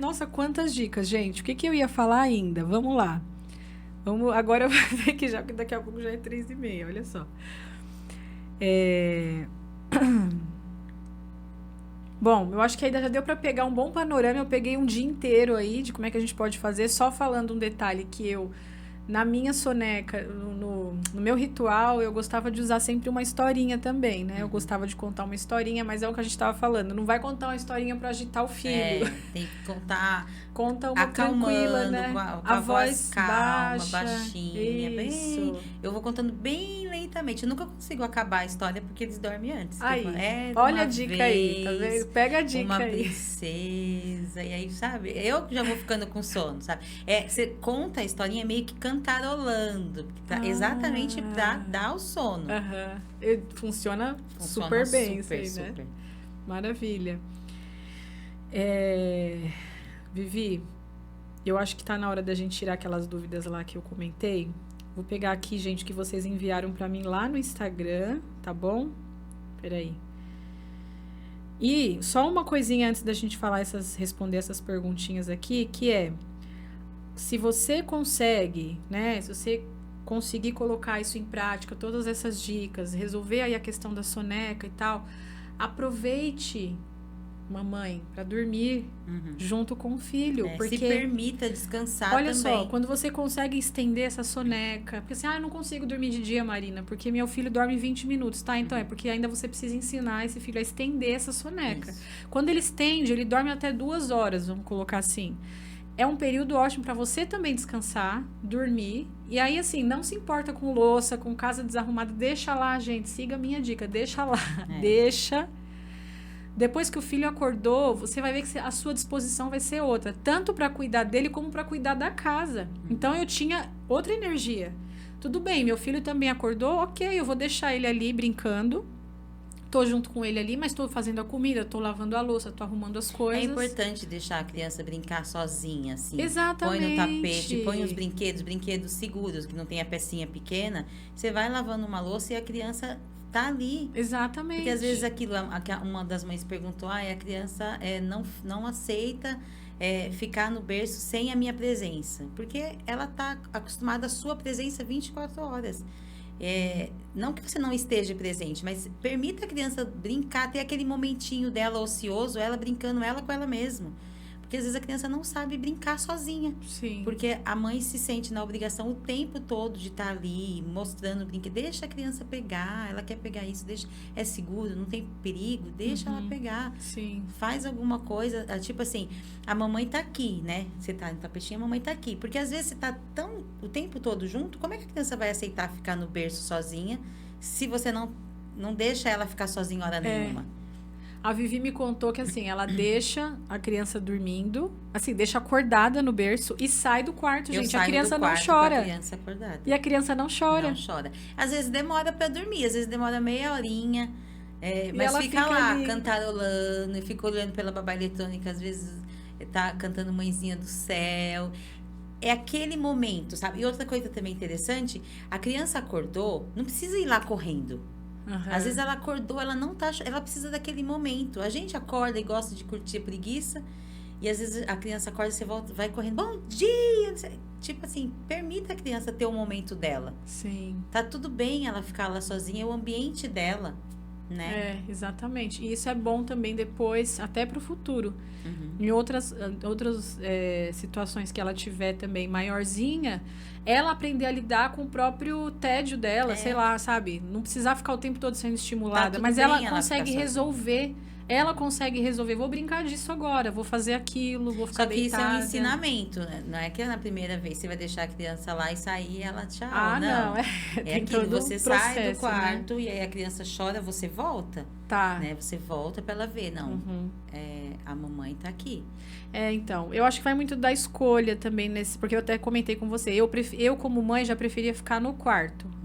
Nossa, quantas dicas, gente. O que eu ia falar ainda? Vamos lá. Agora eu vou ver que já, porque daqui a pouco já é 3h30, olha só. Bom, eu acho que ainda já deu para pegar um bom panorama. Eu peguei um dia inteiro aí de como é que a gente pode fazer, só falando um detalhe que eu, na minha soneca, no meu ritual, eu gostava de usar sempre uma historinha também, né? Eu gostava de contar uma historinha, mas é o que a gente estava falando. Não vai contar uma historinha para agitar o filho. Tem que contar... Conta uma tranquila, né? Com a voz calma, baixinha. Isso. Eu vou contando bem lentamente. Eu nunca consigo acabar a história porque eles dormem antes. Aí, Tipo, olha a dica aí, tá vendo? Pega a dica uma aí. princesa. E aí, sabe? Eu já vou ficando com sono, sabe? Você conta a historinha meio que cantarolando. Exatamente pra dar o sono. Funciona super bem super, isso aí, super. né? Maravilha. Vivi, eu acho que tá na hora da gente tirar aquelas dúvidas lá que eu comentei. Vou pegar aqui, gente, que vocês enviaram pra mim lá no Instagram, tá bom? Peraí. E só uma coisinha antes da gente responder essas perguntinhas aqui, que é, se você consegue, né, se você conseguir colocar isso em prática, todas essas dicas, resolver aí a questão da soneca e tal, aproveite, mamãe, para dormir junto com o filho. Porque se permita descansar olha também. só, quando você consegue estender essa soneca, porque assim, eu não consigo dormir de dia, Marina, porque meu filho dorme 20 minutos, tá? Então é porque ainda você precisa ensinar esse filho a estender essa soneca. Isso. Quando ele estende, ele dorme até 2 horas, vamos colocar assim. É um período ótimo para você também descansar, dormir. E aí, assim, não se importa com louça, com casa desarrumada. Deixa lá, gente. Siga a minha dica. Deixa lá. Deixa. Depois que o filho acordou, você vai ver que a sua disposição vai ser outra. Tanto para cuidar dele, como para cuidar da casa. Então, eu tinha outra energia. tudo bem, meu filho também acordou, ok, eu vou deixar ele ali brincando. Tô junto com ele ali, mas tô fazendo a comida, tô lavando a louça, tô arrumando as coisas. É importante deixar a criança brincar sozinha, assim. Exatamente. Põe no tapete, põe os brinquedos seguros, que não tem a pecinha pequena. Você vai lavando uma louça e a criança tá ali. Exatamente. Porque às vezes uma das mães perguntou, a criança não aceita ficar no berço sem a minha presença. Porque ela tá acostumada à sua presença 24 horas. Não que você não esteja presente, mas permita a criança brincar, ter aquele momentinho dela ocioso, ela brincando, ela com ela mesma. Porque às vezes a criança não sabe brincar sozinha. Sim. Porque a mãe se sente na obrigação o tempo todo de estar ali, mostrando o brinquedo. Deixa a criança pegar, ela quer pegar isso, é seguro, não tem perigo, deixa ela pegar. Sim. Faz alguma coisa, tipo assim, a mamãe tá aqui, né? Você tá no tapetinho, a mamãe tá aqui. Porque às vezes você tá o tempo todo junto, como é que a criança vai aceitar ficar no berço sozinha se você não deixa ela ficar sozinha hora nenhuma? A Vivi me contou que, assim, ela deixa a criança dormindo, assim, deixa acordada no berço e sai do quarto, gente. A criança não chora. Com a criança acordada. E a criança não chora. Não chora. Às vezes demora pra dormir, às vezes demora meia horinha, mas ela fica lá ali cantarolando, e fica olhando pela babá eletrônica, às vezes tá cantando Mãezinha do Céu. É aquele momento, sabe? E outra coisa também interessante, a criança acordou, não precisa ir lá correndo. Às vezes ela acordou, ela não tá... Ela precisa daquele momento. A gente acorda e gosta de curtir a preguiça. E às vezes a criança acorda e você volta, vai correndo. Bom dia! Tipo assim, permita a criança ter o momento dela. Sim. Tá tudo bem ela ficar lá sozinha. É o ambiente dela, né? Exatamente. E isso é bom também depois, até pro futuro. Em outras situações que ela tiver também maiorzinha, ela aprender a lidar com o próprio tédio dela, sei lá, sabe? Não precisar ficar o tempo todo sendo estimulada, mas ela consegue resolver. Ela consegue resolver. Vou brincar disso agora, vou fazer aquilo, vou ficar deitada. Só que isso é um ensinamento, né? Não é que na primeira vez você vai deixar a criança lá e sair e ela tchau. Não. É aquilo, você sai do quarto, né? E aí a criança chora, você volta. Tá. Né? Você volta pra ela ver. Não, a mamãe tá aqui. Então, eu acho que vai muito da escolha também, porque eu até comentei com você. Eu como mãe, já preferia ficar no quarto.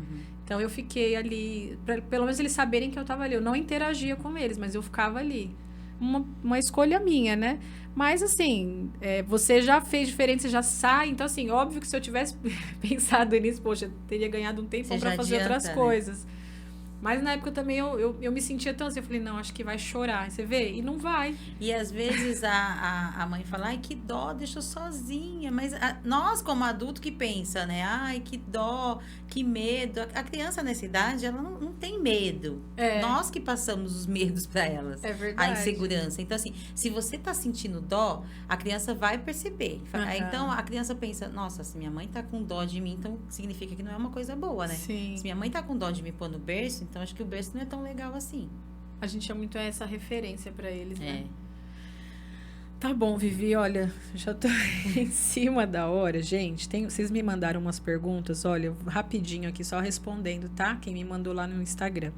Então, eu fiquei ali, pelo menos eles saberem que eu tava ali. Eu não interagia com eles, mas eu ficava ali. Uma escolha minha, né? Mas, assim, você já fez diferente, você já sai. Então, assim, óbvio que se eu tivesse pensado nisso, poxa, eu teria ganhado um tempo para fazer outras coisas. Mas na época também eu me sentia tão assim, eu falei, não, acho que vai chorar. Você vê? E não vai. E às vezes a mãe fala, ai, que dó, deixa eu sozinha. Mas nós, como adulto, que pensa, né? Ai, que dó, que medo. A criança nessa idade, ela não tem medo. Nós que passamos os medos para elas. É verdade. A insegurança. Então, assim, se você tá sentindo dó, a criança vai perceber. Então, a criança pensa, nossa, se minha mãe tá com dó de mim, então significa que não é uma coisa boa, né? Sim. Se minha mãe tá com dó de me pôr no berço, então acho que o berço não é tão legal assim. A gente é muito essa referência para eles, né? Tá bom, Vivi, olha, já tô em cima da hora, gente. Vocês me mandaram umas perguntas, olha, rapidinho aqui, só respondendo, tá? Quem me mandou lá no Instagram.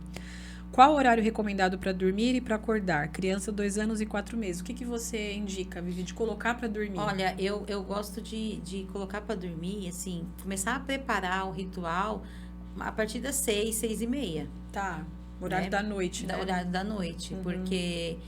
Qual o horário recomendado para dormir e para acordar? Criança 2 anos e 4 meses. O que você indica, Vivi, de colocar para dormir? Olha, eu gosto de colocar para dormir, assim, começar a preparar o ritual a partir das 6, 6:30. Tá. Horário da noite, né? Horário da noite, porque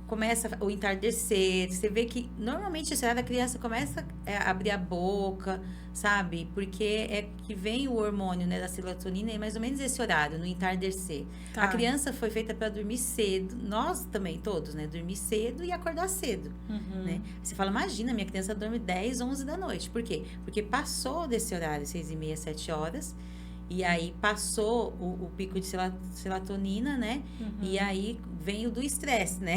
começa o entardecer, você vê que normalmente esse horário a criança começa a abrir a boca, sabe? Porque é que vem o hormônio, né, da serotonina, é mais ou menos esse horário, no entardecer. Tá. A criança foi feita para dormir cedo, nós também todos, né? Dormir cedo e acordar cedo, né? Você fala, imagina, minha criança dorme 10, 11 da noite. Por quê? Porque passou desse horário, 6:30, 7 horas, e aí passou o pico de serotonina, né? E aí vem o do estresse, né?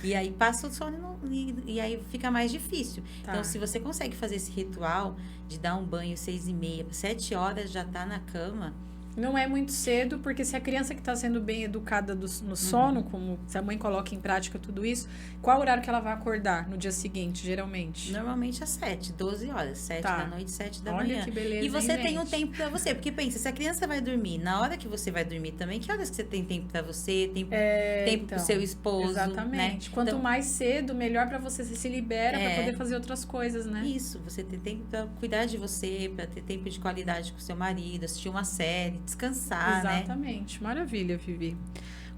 E aí passa o sono e aí fica mais difícil. Tá. Então, se você consegue fazer esse ritual de dar um banho 6:30, 7 horas já tá na cama, Não é muito cedo, porque se a criança que está sendo bem educada no sono, como se a mãe coloca em prática tudo isso, qual horário que ela vai acordar no dia seguinte, geralmente? Normalmente às 7, 12 horas. 7 da noite, 7 da manhã. Olha que beleza, E você hein, tem um gente? tempo pra você. Porque pensa, se a criança vai dormir, na hora que você vai dormir também, que horas que você tem tempo pra você, tempo pro seu esposo, Exatamente. né? Quanto Então, mais cedo, melhor para você se libera para poder fazer outras coisas, né? isso, você ter tempo pra cuidar de você, pra ter tempo de qualidade com seu marido, assistir uma série, descansar, né? Exatamente. Maravilha, Vivi.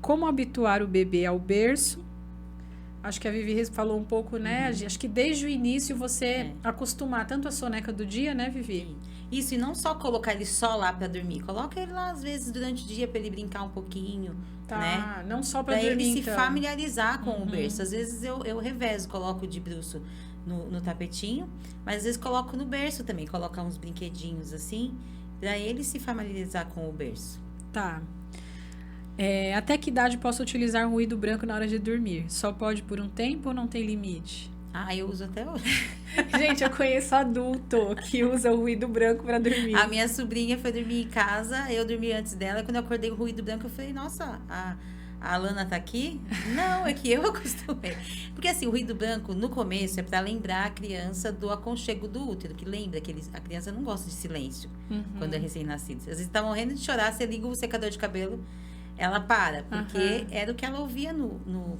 Como habituar o bebê ao berço? Acho que a Vivi falou um pouco, né? Acho que desde o início você acostumar tanto a soneca do dia, né, Vivi? Isso, e não só colocar ele só lá pra dormir. Coloca ele lá, às vezes, durante o dia pra ele brincar um pouquinho, né? Não só pra Pra dormir, ele se então. familiarizar com o berço. Às vezes eu revezo, coloco de bruço no tapetinho, mas às vezes coloco no berço também. Colocar uns brinquedinhos assim, pra ele se familiarizar com o berço. Tá. Até que idade posso utilizar ruído branco na hora de dormir? Só pode por um tempo ou não tem limite? Eu uso até hoje. Gente, eu conheço adulto que usa o ruído branco pra dormir. A minha sobrinha foi dormir em casa, eu dormi antes dela. Quando eu acordei com o ruído branco, eu falei, nossa, a Alana tá aqui? Não, é que eu acostumei. Porque assim, o ruído branco, no começo, é pra lembrar a criança do aconchego do útero, que lembra que a criança não gosta de silêncio quando é recém-nascida. Às vezes tá morrendo de chorar, você liga o secador de cabelo, ela para, porque era o que ela ouvia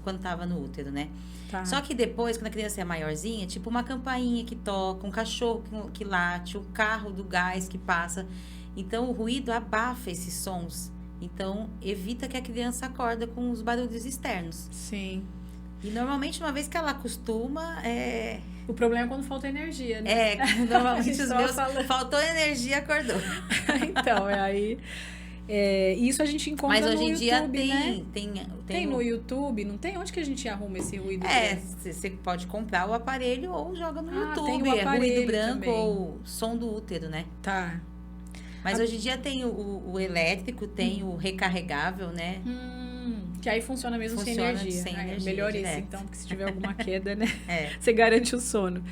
quando tava no útero, né? Tá. Só que depois, quando a criança é maiorzinha, tipo uma campainha que toca, um cachorro que late, um carro do gás que passa. Então, o ruído abafa esses sons. Então, evita que a criança acorda com os barulhos externos. Sim. E, normalmente, uma vez que ela acostuma, O problema é quando falta energia, né? Normalmente os meus... Faltou energia, acordou. Então, aí... isso a gente encontra no YouTube, mas hoje em dia né? tem no YouTube, não tem? Onde que a gente arruma esse ruído branco? Você pode comprar o aparelho ou joga no YouTube. Tem o aparelho ruído branco também. ou som do útero, né? Tá. Mas hoje em dia tem o elétrico, tem o recarregável, né? Que aí funciona mesmo sem energia. Sem energia, melhor direto. isso, então, porque se tiver alguma queda, né? É. Você garante o sono.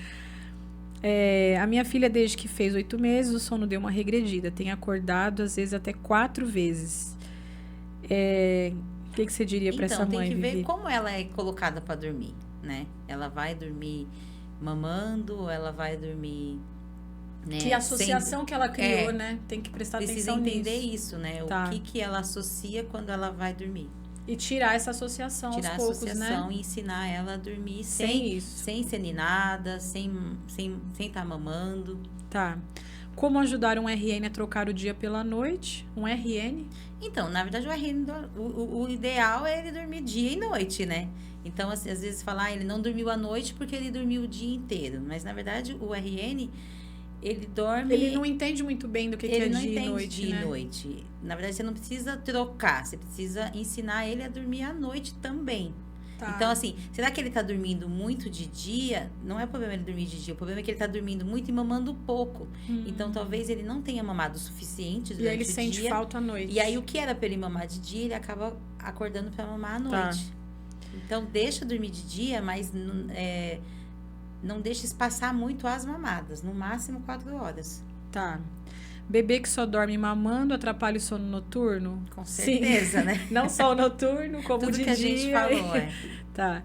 A minha filha, desde que fez 8 meses, o sono deu uma regredida. Tem acordado, às vezes, até 4 vezes. O que você diria para essa mãe, Então, tem que ver Vivi? como ela é colocada para dormir, né? Ela vai dormir mamando, ela vai dormir... Né? Que associação que ela criou, né? Tem que prestar precisa atenção entender nisso. isso, né? Tá. O que ela associa quando ela vai dormir. E tirar essa associação Tirar aos poucos, a associação, né? e ensinar ela a dormir Sem isso. sem ser ninada, sem estar mamando. Tá. Como ajudar um RN a trocar o dia pela noite? Um RN? Então, na verdade, o RN, o ideal é ele dormir dia e noite, né? Então, assim, às vezes falar, ele não dormiu à noite porque ele dormiu o dia inteiro. Mas, na verdade, o RN, ele dorme... Ele não entende muito bem do que é dia e noite, dia né? e noite. Na verdade, você não precisa trocar, você precisa ensinar ele a dormir à noite também. Tá. Então, assim, será que ele tá dormindo muito de dia? Não é o problema ele dormir de dia, o problema é que ele tá dormindo muito e mamando pouco. Então, talvez ele não tenha mamado o suficiente durante o dia. E aí ele sente falta à noite. E aí, o que era pra ele mamar de dia, ele acaba acordando pra mamar à noite. Então, deixa dormir de dia, mas não deixa espaçar muito as mamadas. No máximo 4 horas. Tá. Bebê que só dorme mamando atrapalha o sono noturno? Com certeza, Sim. né? Não só o noturno, como Tudo de que a dia. gente falou, Tá.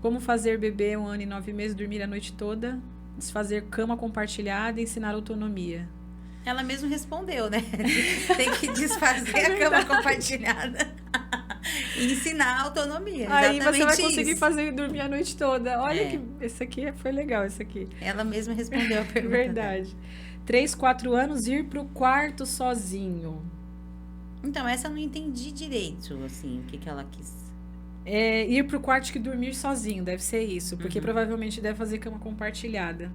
Como fazer bebê 1 ano e 9 meses dormir a noite toda, desfazer cama compartilhada e ensinar autonomia? Ela mesmo respondeu, né? Tem que desfazer a cama compartilhada e ensinar a autonomia. Aí Exatamente você vai conseguir isso. fazer dormir a noite toda. Olha que esse aqui foi legal, esse aqui. Ela mesma respondeu a pergunta. Verdade. 3, 4 anos, ir pro quarto sozinho. Então, essa eu não entendi direito, assim, o que ela quis. Ir pro quarto que dormir sozinho, deve ser isso. Porque provavelmente deve fazer cama compartilhada.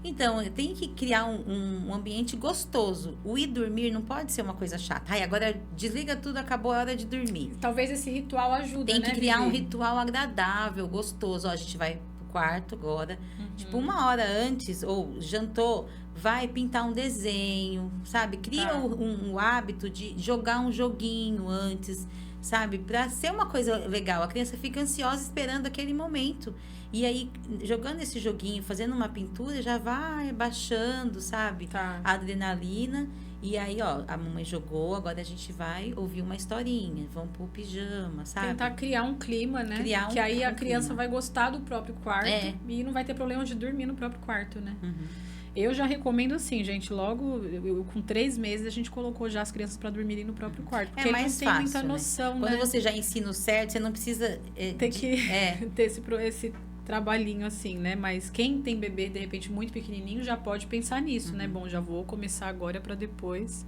Então, tem que criar um ambiente gostoso. O ir dormir não pode ser uma coisa chata. Ai, agora desliga tudo, acabou a hora de dormir. Talvez esse ritual ajude, Tem né, que criar um Vivi? ritual agradável, gostoso. Ó, a gente vai pro quarto agora. Tipo, 1 hora antes, ou jantou, vai pintar um desenho, sabe? Cria Tá. um hábito de jogar um joguinho antes, sabe? Pra ser uma coisa legal. A criança fica ansiosa esperando aquele momento. E aí, jogando esse joguinho, fazendo uma pintura, já vai baixando, sabe? Tá. A adrenalina. E aí, ó, a mamãe jogou, agora a gente vai ouvir uma historinha, vamos pro pijama, sabe? Tentar criar um clima, né? Criar que aí a criança clima. vai gostar do próprio quarto e não vai ter problema de dormir no próprio quarto, né? Eu já recomendo assim, gente, logo com 3 meses a gente colocou já as crianças para dormirem no próprio quarto. Porque mais eles não têm muita noção, né? Quando você já ensina o certo, você não precisa... Tem que ter esse trabalhinho assim, né? Mas quem tem bebê, de repente, muito pequenininho, já pode pensar nisso, né? Bom, já vou começar agora para depois.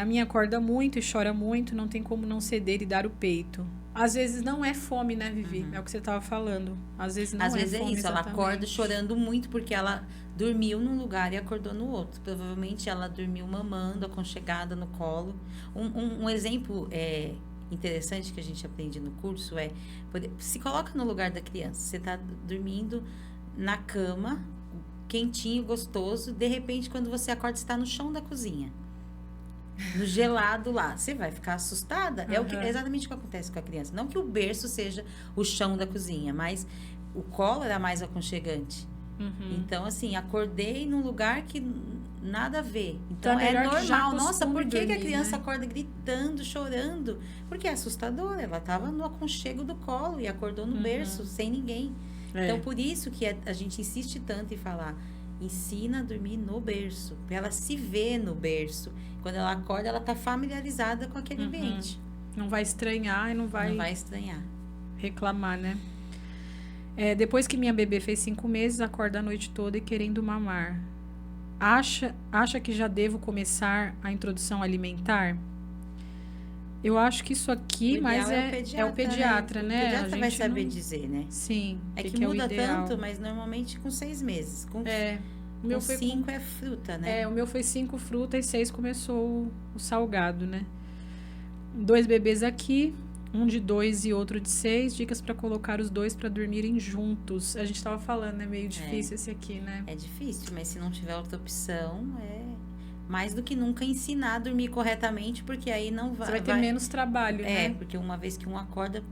A minha acorda muito e chora muito, não tem como não ceder e dar o peito. Às vezes não é fome, né, Vivi? É o que você estava falando. Às vezes não é fome, é isso, exatamente. ela acorda chorando muito porque ela dormiu num lugar e acordou no outro. Provavelmente ela dormiu mamando, aconchegada no colo. Um exemplo interessante que a gente aprende no curso se coloca no lugar da criança. Você está dormindo na cama, quentinho, gostoso. De repente, quando você acorda, você está no chão da cozinha. No gelado lá. Você vai ficar assustada? É exatamente o que acontece com a criança. Não que o berço seja o chão da cozinha, mas o colo era mais aconchegante. Então, assim, acordei num lugar que nada a ver. Então, é normal. Nossa, por que a criança acorda gritando, chorando? Porque é assustador. Ela estava no aconchego do colo e acordou no berço, sem ninguém. Então, por isso que a gente insiste tanto em falar, ensina a dormir no berço, para ela se ver no berço. Quando ela acorda, ela está familiarizada com aquele ambiente. Não vai estranhar e não vai estranhar. Reclamar, né? Depois que minha bebê fez 5 meses, acorda a noite toda e querendo mamar. Acha que já devo começar a introdução alimentar? Eu acho que isso aqui, mas é o pediatra, né? O pediatra vai saber dizer, né? Sim. Que muda tanto, mas normalmente com 6 meses. Com o meu foi 5 é fruta, né? O meu foi 5 fruta e 6 começou o salgado, né? 2 bebês aqui, um de 2 e outro de 6. Dicas para colocar os 2 para dormirem juntos. A gente tava falando, né? Meio difícil esse aqui, né? É difícil, mas se não tiver outra opção, mais do que nunca ensinar a dormir corretamente, porque aí não vai... Você vai ter menos trabalho, né? Porque uma vez que um acorda,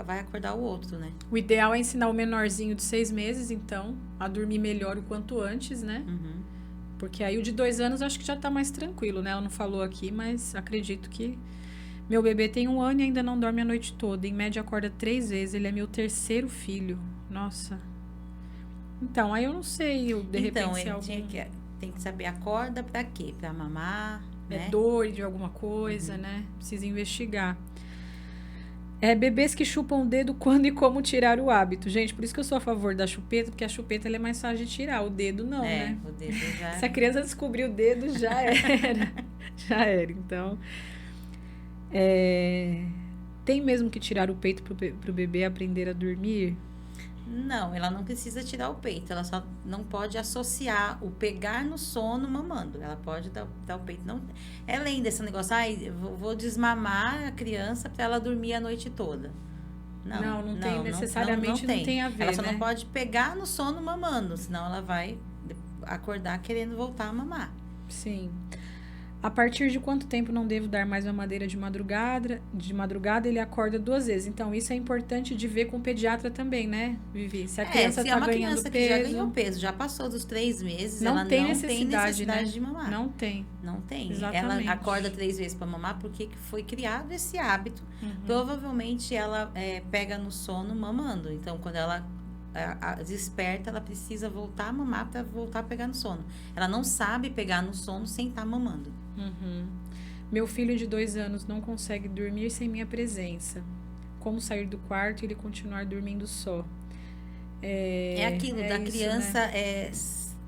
vai acordar o outro, né? O ideal é ensinar o menorzinho de 6 meses, então, a dormir melhor o quanto antes, né? Porque aí o de 2 anos acho que já tá mais tranquilo, né? Ela não falou aqui, mas acredito que... Meu bebê tem 1 ano e ainda não dorme a noite toda. Em média acorda 3 vezes. Ele é meu 3º filho. Nossa. Então, aí eu não sei, de repente, se algum... Tem que saber, acorda pra quê? Pra mamar, né? Dor de alguma coisa, né? Precisa investigar. Bebês que chupam o dedo, quando e como tirar o hábito. Gente, por isso que eu sou a favor da chupeta, porque a chupeta ela é mais fácil de tirar. O dedo não, né? O dedo já... Se a criança descobrir o dedo, já era. Já era, então... Tem mesmo que tirar o peito pro bebê aprender a dormir? Não, ela não precisa tirar o peito. Ela só não pode associar o pegar no sono mamando. Ela pode dar o peito. Não, é além desse negócio, vou desmamar a criança para ela dormir a noite toda. Não tem necessariamente, não tem a ver, ela só não pode pegar no sono mamando, senão ela vai acordar querendo voltar a mamar. Sim. A partir de quanto tempo não devo dar mais mamadeira de madrugada? De madrugada ele acorda 2 vezes. Então, isso é importante de ver com o pediatra também, né, Vivi? Se a criança está ganhando criança peso... que já ganhou peso, já passou dos 3 meses, ela não tem né? necessidade de mamar. Não tem. Não tem. Exatamente. Ela acorda 3 vezes para mamar porque foi criado esse hábito. Provavelmente ela pega no sono mamando. Então, quando ela desperta, ela precisa voltar a mamar para voltar a pegar no sono. Ela não sabe pegar no sono sem estar mamando. Meu filho de 2 anos não consegue dormir sem minha presença. Como sair do quarto e ele continuar dormindo só? Aquilo da isso, criança né?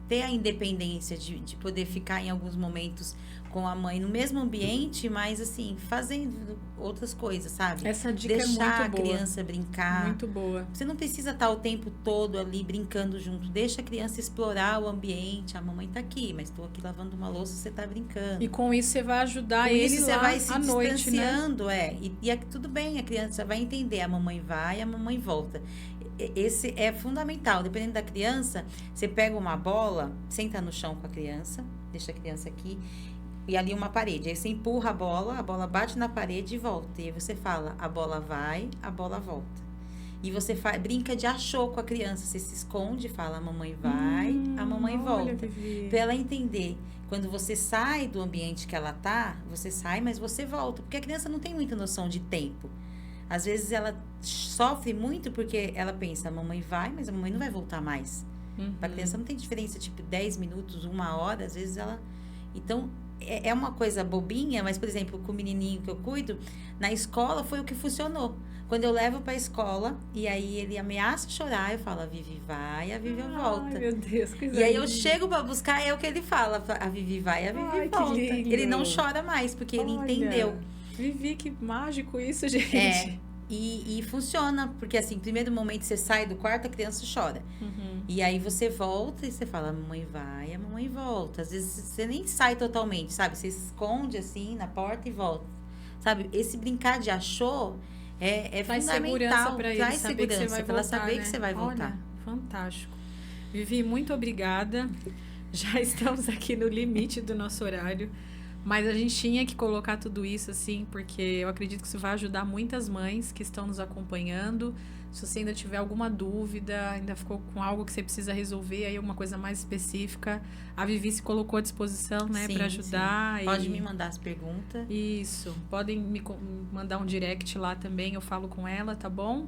Ter a independência de poder ficar em alguns momentos com a mãe no mesmo ambiente, mas assim, fazendo outras coisas, sabe? Essa dica deixar é muito boa. a criança brincar. Muito boa. Você não precisa estar o tempo todo ali brincando junto. Deixa a criança explorar o ambiente. A mamãe tá aqui, mas estou aqui lavando uma louça, você tá brincando. E com isso você vai ajudar com ele isso você lá vai se à noite, distanciando, né? E tudo bem, a criança vai entender. A mamãe vai, a mamãe volta. Esse é fundamental. Dependendo da criança, você pega uma bola, senta no chão com a criança, deixa a criança aqui, e ali uma parede. Aí você empurra a bola bate na parede e volta. E aí você fala, a bola vai, a bola volta. E você brinca de achou com a criança. Você se esconde, fala, a mamãe vai, a mamãe olha, volta. Vivi. Pra ela entender. Quando você sai do ambiente que ela tá, você sai, mas você volta. Porque a criança não tem muita noção de tempo. Às vezes ela sofre muito porque ela pensa, a mamãe vai, mas a mamãe não vai voltar mais. Pra criança não tem diferença, tipo, 10 minutos, 1 hora, às vezes ela... Então, é uma coisa bobinha, mas, por exemplo, com o menininho que eu cuido, na escola foi o que funcionou. Quando eu levo pra escola, e aí ele ameaça chorar, eu falo, a Vivi vai, a Vivi volta. Ai, meu Deus, que E aí eu linda. chego pra buscar, é o que ele fala, a Vivi vai, a Vivi Ai, que volta. lindo. Ele não chora mais, porque ele Olha, entendeu. Vivi, que mágico isso, gente. É, e funciona, porque assim, primeiro momento você sai do quarto, a criança chora. E aí você volta e você fala, a mamãe vai, a mamãe volta. Às vezes você nem sai totalmente, sabe? Você se esconde assim na porta e volta. Sabe? Esse brincar de achou é Traz fundamental. segurança pra ele, Traz saber que você vai segurança, pra ela voltar, saber né? que você vai voltar. Olha, fantástico. Vivi, muito obrigada. Já estamos aqui no limite do nosso horário. Mas a gente tinha que colocar tudo isso, assim, porque eu acredito que isso vai ajudar muitas mães que estão nos acompanhando. Se você ainda tiver alguma dúvida, ainda ficou com algo que você precisa resolver, aí alguma coisa mais específica, a Vivi se colocou à disposição, né, Sim, para ajudar. sim. Pode me mandar as perguntas. Isso. Podem me mandar um direct lá também, eu falo com ela, tá bom?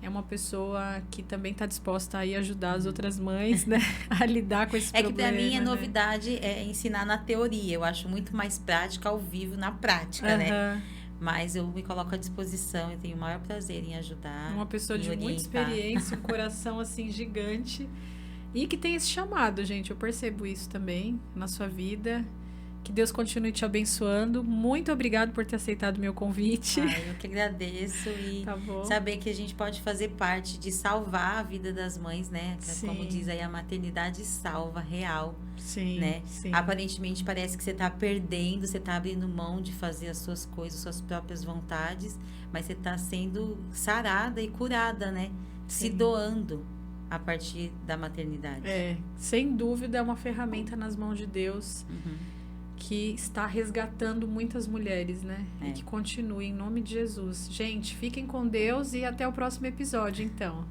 É uma pessoa que também está disposta a ir ajudar as outras mães, né, a lidar com esse problema. É que para mim a né? novidade é ensinar na teoria. Eu acho muito mais prática ao vivo, na prática, né? Mas eu me coloco à disposição e tenho o maior prazer em ajudar. Uma pessoa de muita experiência, um coração assim gigante. E que tem esse chamado, gente. Eu percebo isso também na sua vida. Que Deus continue te abençoando. Muito obrigado por ter aceitado o meu convite. Eu que agradeço e tá bom. saber que a gente pode fazer parte de salvar a vida das mães, né? Sim. Como diz aí, a maternidade salva, real. Sim, né? sim. Aparentemente parece que você está perdendo, você está abrindo mão de fazer as suas coisas, suas próprias vontades, mas você está sendo sarada e curada, né? Sim. Se doando a partir da maternidade. Sem dúvida é uma ferramenta nas mãos de Deus. Que está resgatando muitas mulheres, né? E que continue em nome de Jesus. Gente, fiquem com Deus e até o próximo episódio, então.